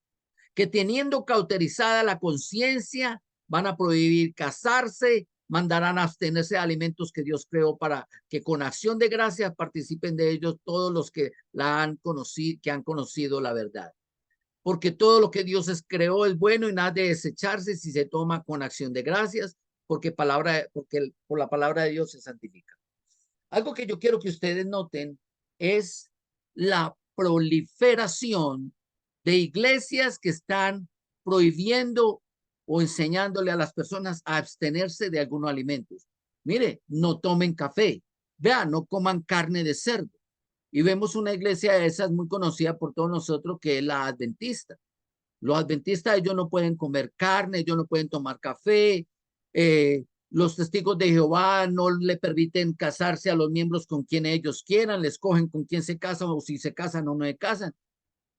que teniendo cauterizada la conciencia, van a prohibir casarse, mandarán a abstenerse de alimentos que Dios creó para que con acción de gracias participen de ellos todos los que la han conocido, que han conocido la verdad. porque todo lo que Dios creó es bueno y nada de desecharse si se toma con acción de gracias, porque por la palabra de Dios se santifica. Algo que yo quiero que ustedes noten es la proliferación de iglesias que están prohibiendo o enseñándole a las personas a abstenerse de algunos alimentos. Mire, no tomen café, vean, no coman carne de cerdo. Y vemos una iglesia de esas muy conocida por todos nosotros, que es la adventista. Los adventistas, ellos no pueden comer carne, ellos no pueden tomar café. Los testigos de Jehová no le permiten casarse a los miembros con quien ellos quieran, les cogen con quien se casan o si se casan o no se casan.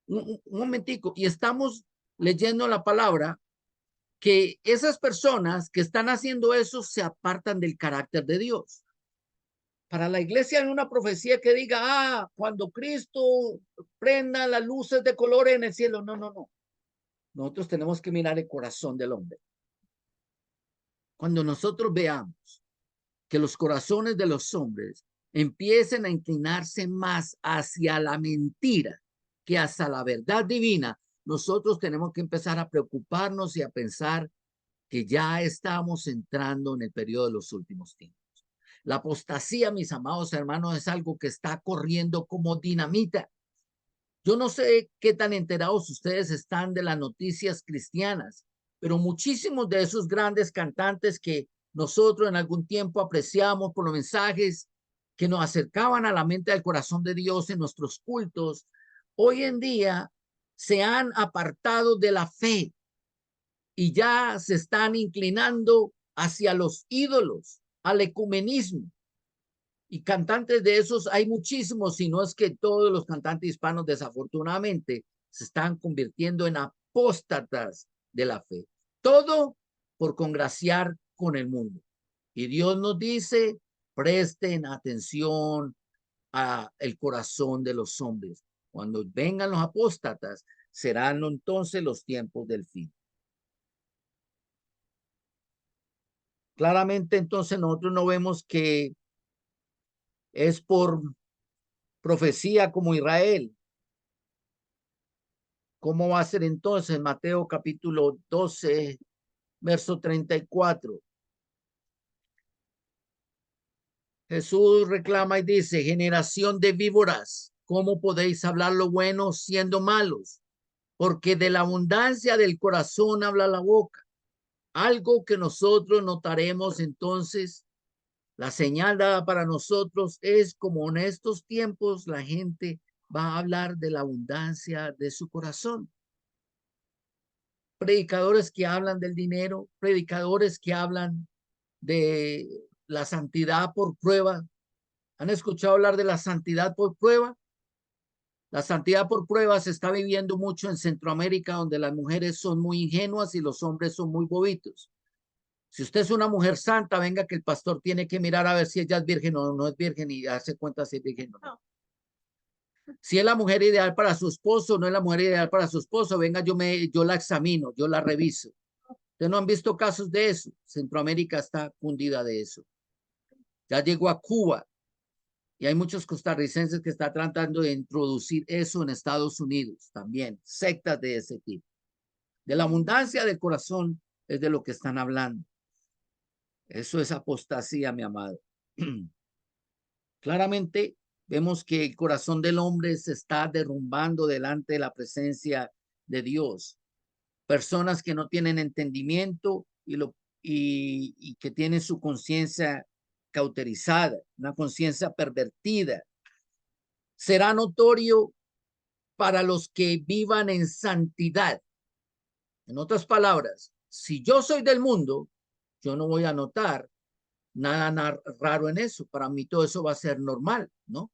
Un momentico, y estamos leyendo la palabra que esas personas que están haciendo eso se apartan del carácter de Dios. Para la iglesia hay una profecía que diga, cuando Cristo prenda las luces de colores en el cielo. No, no, no. Nosotros tenemos que mirar el corazón del hombre. Cuando nosotros veamos que los corazones de los hombres empiecen a inclinarse más hacia la mentira que hacia la verdad divina, nosotros tenemos que empezar a preocuparnos y a pensar que ya estamos entrando en el periodo de los últimos tiempos. La apostasía, mis amados hermanos, es algo que está corriendo como dinamita. Yo no sé qué tan enterados ustedes están de las noticias cristianas, pero muchísimos de esos grandes cantantes que nosotros en algún tiempo apreciamos por los mensajes que nos acercaban a la mente del corazón de Dios en nuestros cultos, hoy en día se han apartado de la fe y ya se están inclinando hacia los ídolos, al ecumenismo. Y cantantes de esos hay muchísimos, si no es que todos los cantantes hispanos desafortunadamente se están convirtiendo en apóstatas de la fe. Todo por congraciar con el mundo. Y Dios nos dice, presten atención a el corazón de los hombres. Cuando vengan los apóstatas, serán entonces los tiempos del fin. Claramente entonces nosotros no vemos que es por profecía como Israel. ¿Cómo va a ser entonces? Mateo capítulo 12, verso 34. Jesús reclama y dice, generación de víboras, ¿cómo podéis hablar lo bueno siendo malos? Porque de la abundancia del corazón habla la boca. Algo que nosotros notaremos entonces, la señal dada para nosotros es como en estos tiempos la gente va a hablar de la abundancia de su corazón. Predicadores que hablan del dinero, predicadores que hablan de la santidad por prueba. ¿Han escuchado hablar de la santidad por prueba? La santidad por prueba se está viviendo mucho en Centroamérica, donde las mujeres son muy ingenuas y los hombres son muy bobitos. Si usted es una mujer santa, venga que el pastor tiene que mirar a ver si ella es virgen o no es virgen y darse cuenta si es virgen o no. Si es la mujer ideal para su esposo, no es la mujer ideal para su esposo, venga, yo la examino, yo la reviso. ¿Ustedes no han visto casos de eso? Centroamérica está fundida de eso. Ya llegó a Cuba y hay muchos costarricenses que están tratando de introducir eso en Estados Unidos también, sectas de ese tipo. De la abundancia del corazón es de lo que están hablando. Eso es apostasía, mi amado. Claramente vemos que el corazón del hombre se está derrumbando delante de la presencia de Dios. Personas que no tienen entendimiento y que tienen su conciencia cauterizada, una conciencia pervertida. Será notorio para los que vivan en santidad. En otras palabras, si yo soy del mundo, yo no voy a notar nada raro en eso. Para mí todo eso va a ser normal, ¿no?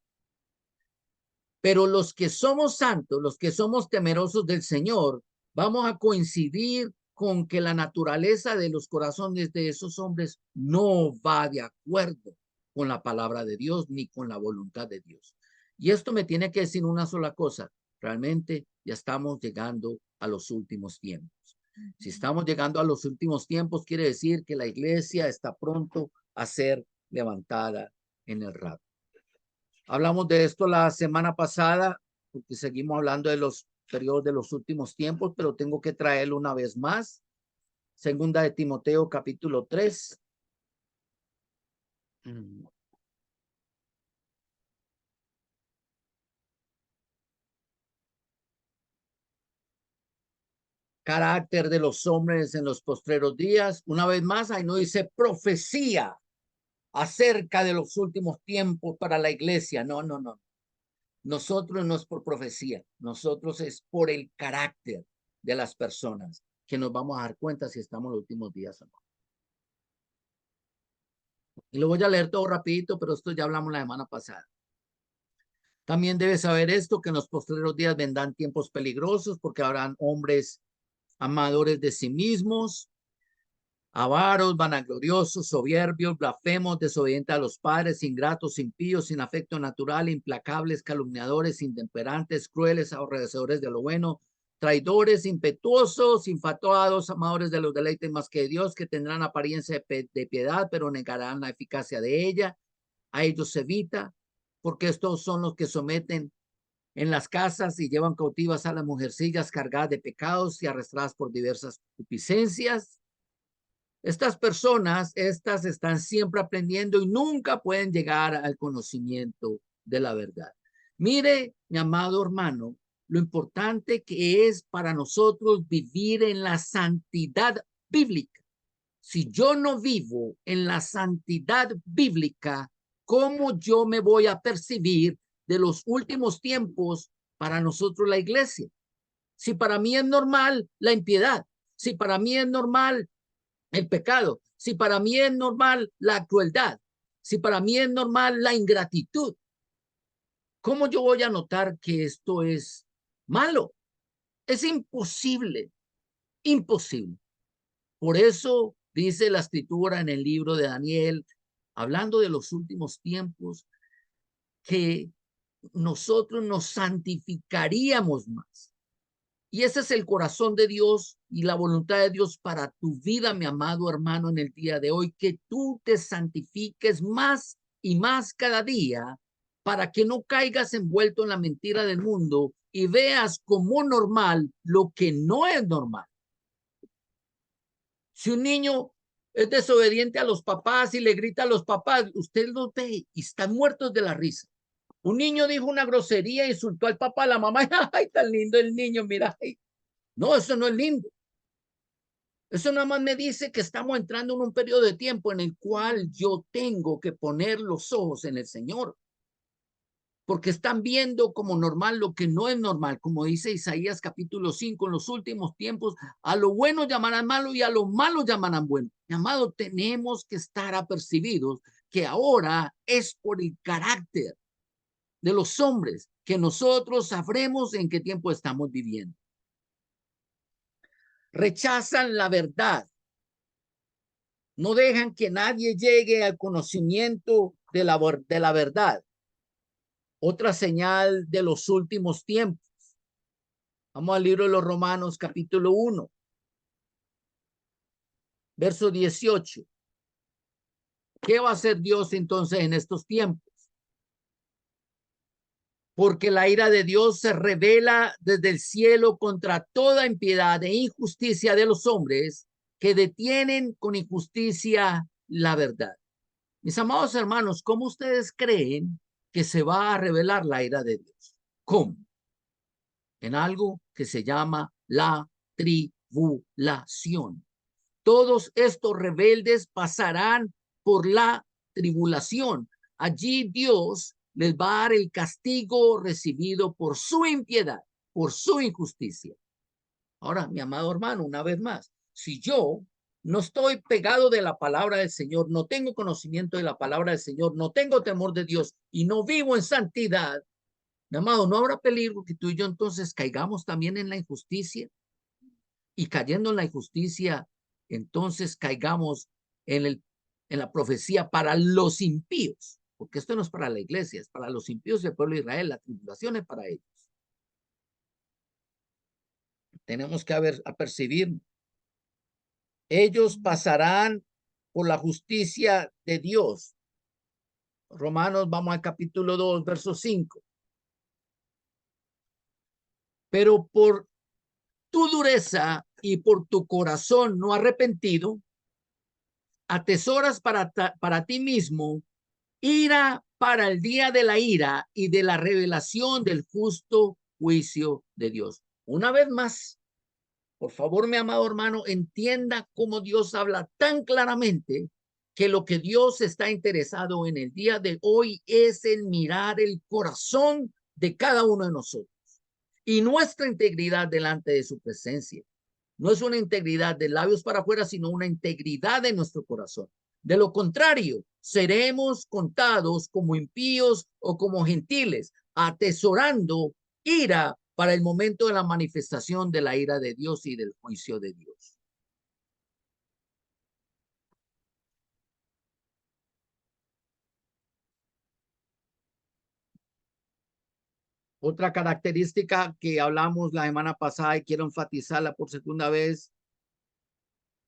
Pero los que somos santos, los que somos temerosos del Señor, vamos a coincidir con que la naturaleza de los corazones de esos hombres no va de acuerdo con la palabra de Dios ni con la voluntad de Dios. Y esto me tiene que decir una sola cosa, realmente ya estamos llegando a los últimos tiempos. Si estamos llegando a los últimos tiempos, quiere decir que la iglesia está pronto a ser levantada en el rapto. Hablamos de esto la semana pasada, porque seguimos hablando de los periodo de los últimos tiempos, pero tengo que traerlo una vez más. Segunda de Timoteo, capítulo 3. Carácter de los hombres en los postreros días. Una vez más, ahí no dice profecía acerca de los últimos tiempos para la iglesia. No, no, no. Nosotros no es por profecía, nosotros es por el carácter de las personas que nos vamos a dar cuenta si estamos en los últimos días o no. Y lo voy a leer todo rapidito, pero esto ya hablamos la semana pasada. También debes saber esto, que en los postreros días vendrán tiempos peligrosos porque habrán hombres amadores de sí mismos, avaros, vanagloriosos, soberbios, blasfemos, desobedientes a los padres, ingratos, impíos, sin afecto natural, implacables, calumniadores, intemperantes, crueles, aborrecedores de lo bueno, traidores, impetuosos, infatuados, amadores de los deleites más que de Dios, que tendrán apariencia de piedad, pero negarán la eficacia de ella. A ellos se evita, porque estos son los que someten en las casas y llevan cautivas a las mujercillas cargadas de pecados y arrastradas por diversas concupiscencias. Estas personas, estas están siempre aprendiendo y nunca pueden llegar al conocimiento de la verdad. Mire, mi amado hermano, lo importante que es para nosotros vivir en la santidad bíblica. Si yo no vivo en la santidad bíblica, ¿cómo yo me voy a percibir de los últimos tiempos para nosotros la iglesia? Si para mí es normal la impiedad, si para mí es normal el pecado, si para mí es normal la crueldad, si para mí es normal la ingratitud, ¿cómo yo voy a notar que esto es malo? Es imposible, imposible. Por eso dice la escritura en el libro de Daniel, hablando de los últimos tiempos, que nosotros nos santificaríamos más. Y ese es el corazón de Dios y la voluntad de Dios para tu vida, mi amado hermano, en el día de hoy, que tú te santifiques más y más cada día para que no caigas envuelto en la mentira del mundo y veas como normal lo que no es normal. Si un niño es desobediente a los papás y le grita a los papás, usted los ve y están muertos de la risa. Un niño dijo una grosería, insultó al papá, a la mamá, ay, tan lindo el niño, mira, ay. No, eso no es lindo. Eso nada más me dice que estamos entrando en un periodo de tiempo en el cual yo tengo que poner los ojos en el Señor, porque están viendo como normal lo que no es normal, como dice Isaías capítulo 5, en los últimos tiempos, a lo bueno llamarán malo y a lo malo llamarán bueno. Mi amado, tenemos que estar apercibidos que ahora es por el carácter de los hombres que nosotros sabremos en qué tiempo estamos viviendo. Rechazan la verdad. No dejan que nadie llegue al conocimiento de la verdad. Otra señal de los últimos tiempos. Vamos al libro de los Romanos, capítulo 1, verso 18. ¿Qué va a hacer Dios entonces en estos tiempos? Porque la ira de Dios se revela desde el cielo contra toda impiedad e injusticia de los hombres que detienen con injusticia la verdad. Mis amados hermanos, ¿cómo ustedes creen que se va a revelar la ira de Dios? ¿Cómo? En algo que se llama la tribulación. Todos estos rebeldes pasarán por la tribulación. Allí Dios les va a dar el castigo recibido por su impiedad, por su injusticia. Ahora, mi amado hermano, una vez más, si yo no estoy pegado de la palabra del Señor, no tengo conocimiento de la palabra del Señor, no tengo temor de Dios y no vivo en santidad, mi amado, ¿no habrá peligro que tú y yo entonces caigamos también en la injusticia? Y cayendo en la injusticia, entonces caigamos en la profecía para los impíos, porque esto no es para la iglesia, es para los impíos del pueblo de Israel, la tribulación es para ellos. Tenemos que apercibir. Ellos pasarán por la justicia de Dios. Romanos, vamos al capítulo 2, verso 5. pero por tu dureza y por tu corazón no arrepentido, atesoras para ti mismo ira para el día de la ira y de la revelación del justo juicio de Dios. Una vez más, por favor, mi amado hermano, entienda cómo Dios habla tan claramente que lo que Dios está interesado en el día de hoy es en mirar el corazón de cada uno de nosotros y nuestra integridad delante de su presencia. No es una integridad de labios para afuera, sino una integridad de nuestro corazón. De lo contrario, seremos contados como impíos o como gentiles, atesorando ira para el momento de la manifestación de la ira de Dios y del juicio de Dios. Otra característica que hablamos la semana pasada y quiero enfatizarla por segunda vez,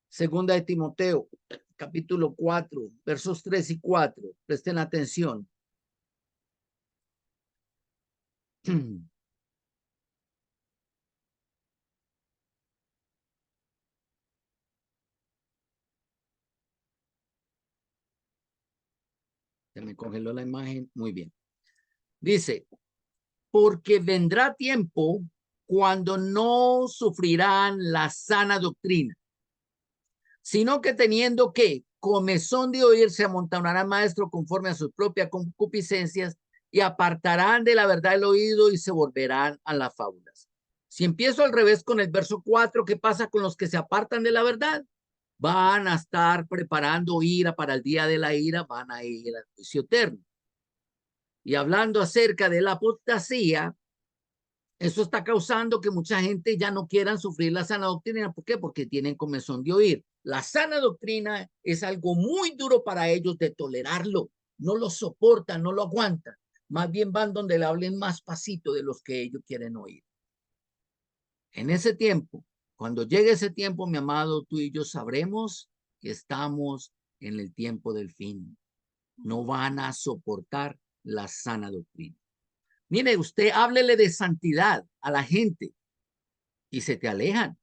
segunda de Timoteo, capítulo 4, versos 3 y 4. Presten atención. Se me congeló la imagen. Muy bien. Dice, porque vendrá tiempo cuando no sufrirán la sana doctrina, sino que teniendo que comezón de oír se amontonarán maestro conforme a sus propias concupiscencias y apartarán de la verdad el oído y se volverán a las fábulas. Si empiezo al revés con el verso 4, ¿qué pasa con los que se apartan de la verdad? Van a estar preparando ira para el día de la ira, van a ir al juicio eterno. Y hablando acerca de la apostasía, eso está causando que mucha gente ya no quieran sufrir la sana doctrina. ¿Por qué? Porque tienen comezón de oír. La sana doctrina es algo muy duro para ellos de tolerarlo. No lo soportan, no lo aguantan. Más bien van donde le hablen más pasito de los que ellos quieren oír. En ese tiempo, cuando llegue ese tiempo, mi amado, tú y yo sabremos que estamos en el tiempo del fin. No van a soportar la sana doctrina. Mire, usted háblele de santidad a la gente y se te alejan.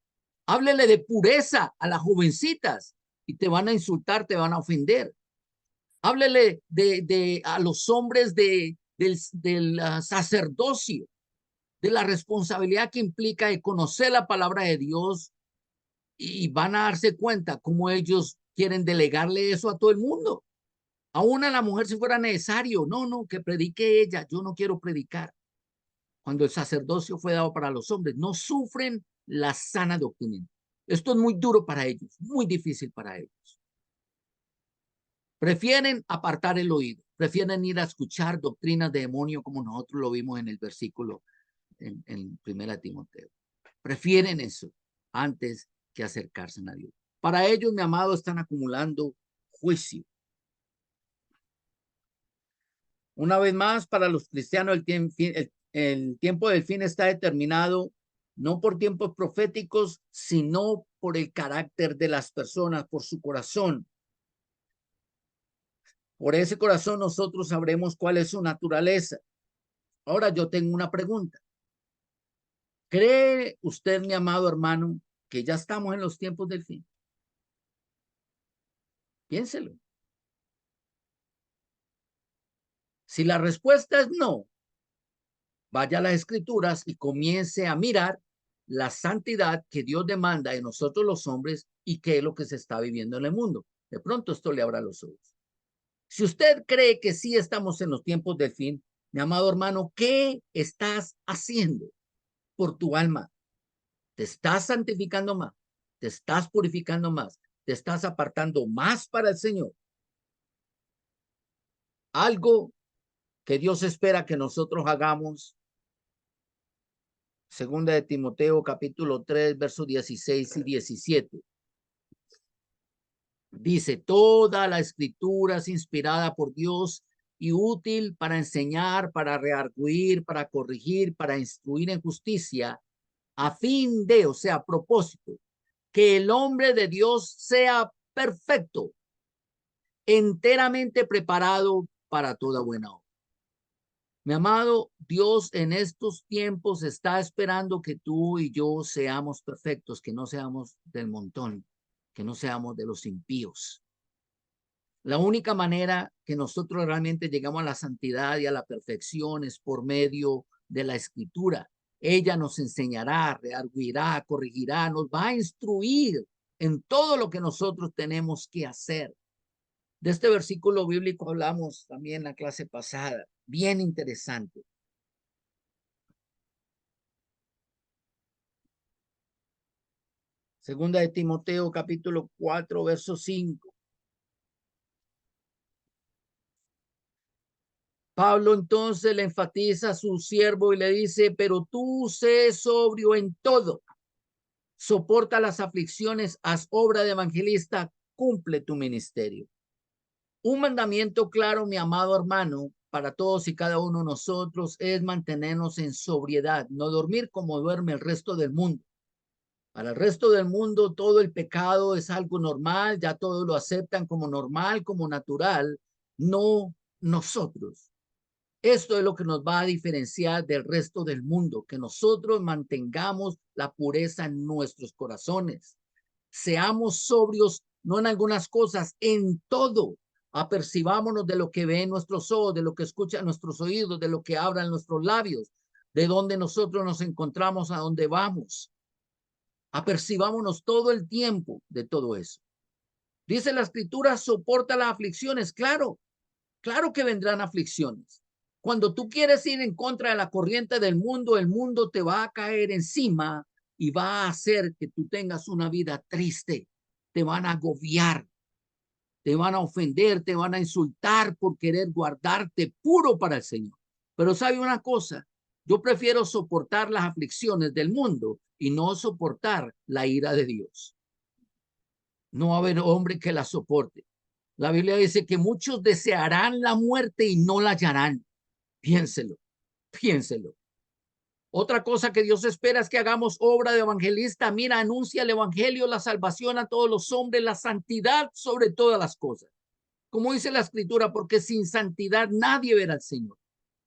Háblele de pureza a las jovencitas y te van a insultar, te van a ofender. Háblele a los hombres del sacerdocio, de la responsabilidad que implica de conocer la palabra de Dios y van a darse cuenta cómo ellos quieren delegarle eso a todo el mundo. Aún a la mujer si fuera necesario. No, no, que predique ella. Yo no quiero predicar. Cuando el sacerdocio fue dado para los hombres, no sufren la sana doctrina. Esto es muy duro para ellos, muy difícil para ellos. Prefieren apartar el oído, prefieren ir a escuchar doctrinas de demonio como nosotros lo vimos en el versículo en 1 Timoteo. Prefieren eso antes que acercarse a Dios. Para ellos, mi amado, están acumulando juicio. Una vez más, para los cristianos, el tiempo del fin está determinado no por tiempos proféticos, sino por el carácter de las personas, por su corazón. Por ese corazón nosotros sabremos cuál es su naturaleza. Ahora yo tengo una pregunta. ¿Cree usted, mi amado hermano, que ya estamos en los tiempos del fin? Piénselo. Si la respuesta es no, vaya a las escrituras y comience a mirar la santidad que Dios demanda de nosotros los hombres y qué es lo que se está viviendo en el mundo. De pronto esto le abra los ojos. Si usted cree que sí estamos en los tiempos del fin, mi amado hermano, ¿qué estás haciendo por tu alma? ¿Te estás santificando más? ¿Te estás purificando más? ¿Te estás apartando más para el Señor? Algo que Dios espera que nosotros hagamos. Segunda de Timoteo, capítulo 3, versos 16 y 17. Dice, toda la escritura es inspirada por Dios y útil para enseñar, para redarguir, para corregir, para instruir en justicia, a fin de, o sea, a propósito, que el hombre de Dios sea perfecto, enteramente preparado para toda buena obra. Mi amado, Dios en estos tiempos está esperando que tú y yo seamos perfectos, que no seamos del montón, que no seamos de los impíos. La única manera que nosotros realmente llegamos a la santidad y a la perfección es por medio de la Escritura. Ella nos enseñará, redarguirá, corregirá, nos va a instruir en todo lo que nosotros tenemos que hacer. De este versículo bíblico hablamos también en la clase pasada. Bien interesante. Segunda de Timoteo, capítulo 4, verso 5. Pablo entonces le enfatiza a su siervo y le dice, pero tú sé sobrio en todo, soporta las aflicciones, haz obra de evangelista, cumple tu ministerio. Un mandamiento claro, mi amado hermano, para todos y cada uno de nosotros es mantenernos en sobriedad, no dormir como duerme el resto del mundo. Para el resto del mundo todo el pecado es algo normal, ya todos lo aceptan como normal, como natural, no nosotros. Esto es lo que nos va a diferenciar del resto del mundo, que nosotros mantengamos la pureza en nuestros corazones. Seamos sobrios, no en algunas cosas, en todo. Apercibámonos de lo que ven nuestros ojos, de lo que escuchan nuestros oídos, de lo que abran nuestros labios, de donde nosotros nos encontramos, a dónde vamos. Apercibámonos todo el tiempo de todo eso. Dice la escritura, soporta las aflicciones. Claro, claro que vendrán aflicciones. Cuando tú quieres ir en contra de la corriente del mundo, el mundo te va a caer encima y va a hacer que tú tengas una vida triste. Te van a agobiar, te van a ofender, te van a insultar por querer guardarte puro para el Señor. Pero sabe una cosa, yo prefiero soportar las aflicciones del mundo y no soportar la ira de Dios. No va a haber hombre que la soporte. La Biblia dice que muchos desearán la muerte y no la hallarán. Piénselo, piénselo. Otra cosa que Dios espera es que hagamos obra de evangelista. Mira, anuncia el evangelio, la salvación a todos los hombres, la santidad sobre todas las cosas. Como dice la escritura, porque sin santidad nadie verá al Señor.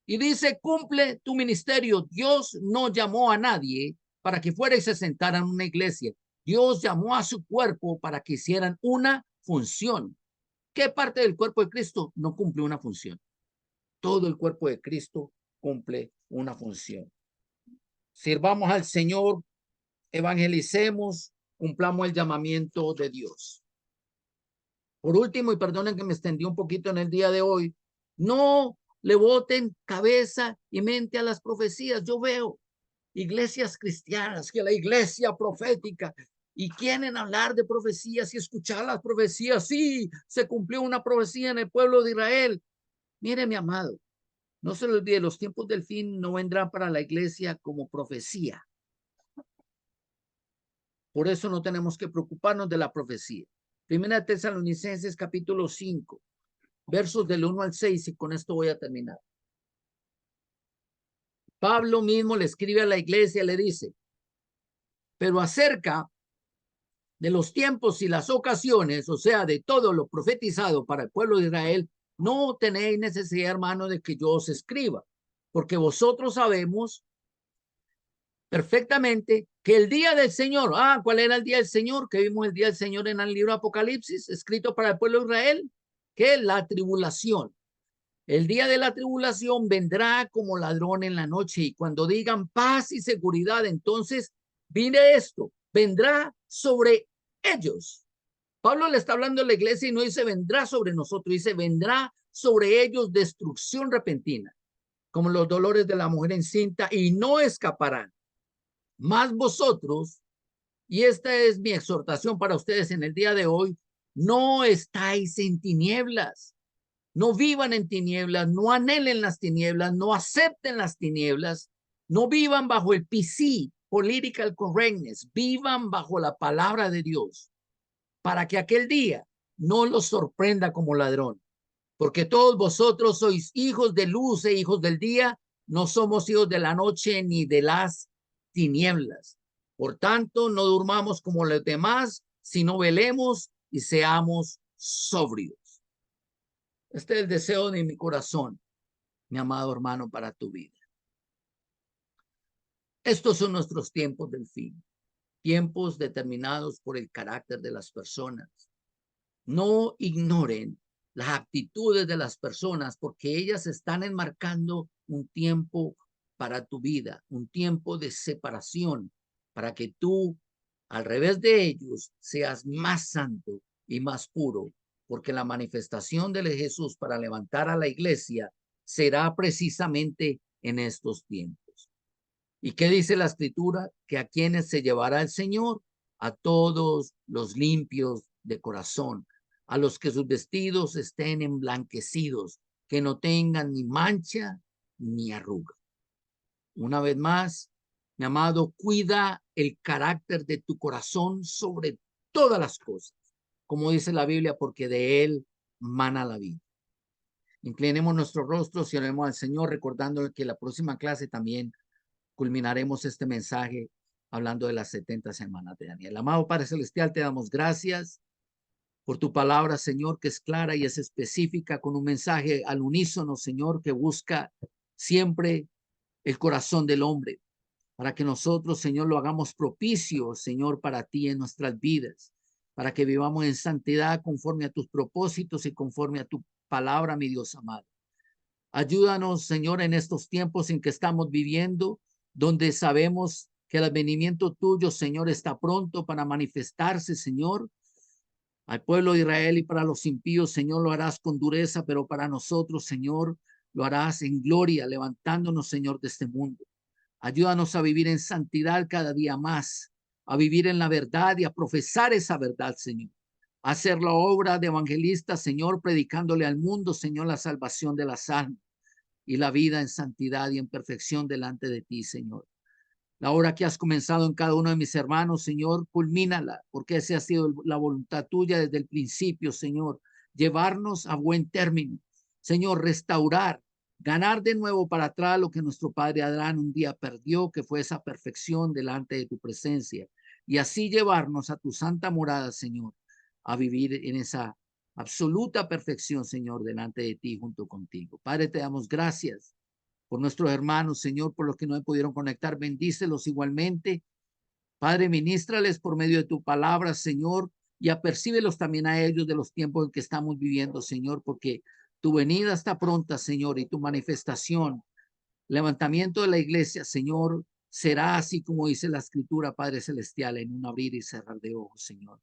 Y dice, cumple tu ministerio. Dios no llamó a nadie para que fuera y se sentara en una iglesia. Dios llamó a su cuerpo para que hicieran una función. ¿Qué parte del cuerpo de Cristo no cumple una función? Todo el cuerpo de Cristo cumple una función. Sirvamos al Señor, evangelicemos, cumplamos el llamamiento de Dios. Por último, y perdonen que me extendí un poquito en el día de hoy, no le boten cabeza y mente a las profecías. Yo veo iglesias cristianas, que la iglesia profética, y quieren hablar de profecías y escuchar las profecías. Sí, se cumplió una profecía en el pueblo de Israel. Mire, mi amado, no se le olvide, los tiempos del fin no vendrán para la iglesia como profecía. Por eso no tenemos que preocuparnos de la profecía. Primera Tesalonicenses capítulo 5, versos del 1 al 6, y con esto voy a terminar. Pablo mismo le escribe a la iglesia, le dice, pero acerca de los tiempos y las ocasiones, o sea, de todo lo profetizado para el pueblo de Israel, no tenéis necesidad, hermano, de que yo os escriba, porque vosotros sabemos perfectamente que el día del Señor, ¿cuál era el día del Señor? Que vimos el día del Señor en el libro Apocalipsis, escrito para el pueblo de Israel, que es la tribulación. El día de la tribulación vendrá como ladrón en la noche, y cuando digan paz y seguridad, entonces viene esto, vendrá sobre ellos. Pablo le está hablando a la iglesia y no dice vendrá sobre nosotros, dice vendrá sobre ellos destrucción repentina, como los dolores de la mujer encinta, y no escaparán. Más vosotros, y esta es mi exhortación para ustedes en el día de hoy, no estáis en tinieblas. No vivan en tinieblas, no anhelen las tinieblas, no acepten las tinieblas, no vivan bajo el PC, political correctness, vivan bajo la palabra de Dios, para que aquel día no los sorprenda como ladrón, porque todos vosotros sois hijos de luz e hijos del día, no somos hijos de la noche ni de las tinieblas. Por tanto, no durmamos como los demás, sino velemos y seamos sobrios. Este es el deseo de mi corazón, mi amado hermano, para tu vida. Estos son nuestros tiempos del fin, tiempos determinados por el carácter de las personas. No ignoren las actitudes de las personas porque ellas están enmarcando un tiempo para tu vida, un tiempo de separación para que tú, al revés de ellos, seas más santo y más puro, porque la manifestación de Jesús para levantar a la iglesia será precisamente en estos tiempos. ¿Y qué dice la escritura? Que a quienes se llevará el Señor, a todos los limpios de corazón, a los que sus vestidos estén emblanquecidos, que no tengan ni mancha ni arruga. Una vez más, mi amado, cuida el carácter de tu corazón sobre todas las cosas, como dice la Biblia, porque de él mana la vida. Inclinemos nuestros rostros y oremos al Señor, recordando que la próxima clase también culminaremos este mensaje hablando de las 70 semanas de Daniel. Amado Padre Celestial, te damos gracias por tu palabra, Señor, que es clara y es específica, con un mensaje al unísono, Señor, que busca siempre el corazón del hombre, para que nosotros, Señor, lo hagamos propicio, Señor, para ti en nuestras vidas, para que vivamos en santidad conforme a tus propósitos y conforme a tu palabra, mi Dios amado. Ayúdanos, Señor, en estos tiempos en que estamos viviendo, donde sabemos que el advenimiento tuyo, Señor, está pronto para manifestarse, Señor. Al pueblo de Israel y para los impíos, Señor, lo harás con dureza, pero para nosotros, Señor, lo harás en gloria, levantándonos, Señor, de este mundo. Ayúdanos a vivir en santidad cada día más, a vivir en la verdad y a profesar esa verdad, Señor. A hacer la obra de evangelista, Señor, predicándole al mundo, Señor, la salvación de las almas y la vida en santidad y en perfección delante de ti, Señor. La obra que has comenzado en cada uno de mis hermanos, Señor, culmínala, porque esa ha sido la voluntad tuya desde el principio, Señor. Llevarnos a buen término, Señor, restaurar, ganar de nuevo para atrás lo que nuestro padre Adán un día perdió, que fue esa perfección delante de tu presencia. Y así llevarnos a tu santa morada, Señor, a vivir en esa absoluta perfección, Señor, delante de ti, junto contigo. Padre, te damos gracias por nuestros hermanos, Señor, por los que no pudieron conectar, bendícelos igualmente. Padre, ministrales por medio de tu palabra, Señor, y apercíbelos también a ellos de los tiempos en que estamos viviendo, Señor, porque tu venida está pronta, Señor, y tu manifestación, levantamiento de la iglesia, Señor, será así como dice la escritura, Padre Celestial, en un abrir y cerrar de ojos, Señor.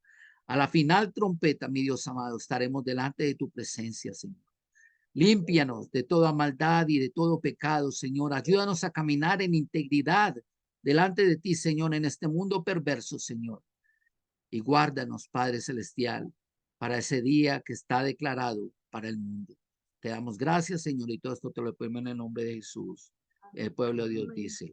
A la final trompeta, mi Dios amado, estaremos delante de tu presencia, Señor. Límpianos de toda maldad y de todo pecado, Señor. Ayúdanos a caminar en integridad delante de ti, Señor, en este mundo perverso, Señor. Y guárdanos, Padre Celestial, para ese día que está declarado para el mundo. Te damos gracias, Señor, y todo esto te lo pedimos en el nombre de Jesús. El pueblo de Dios dice.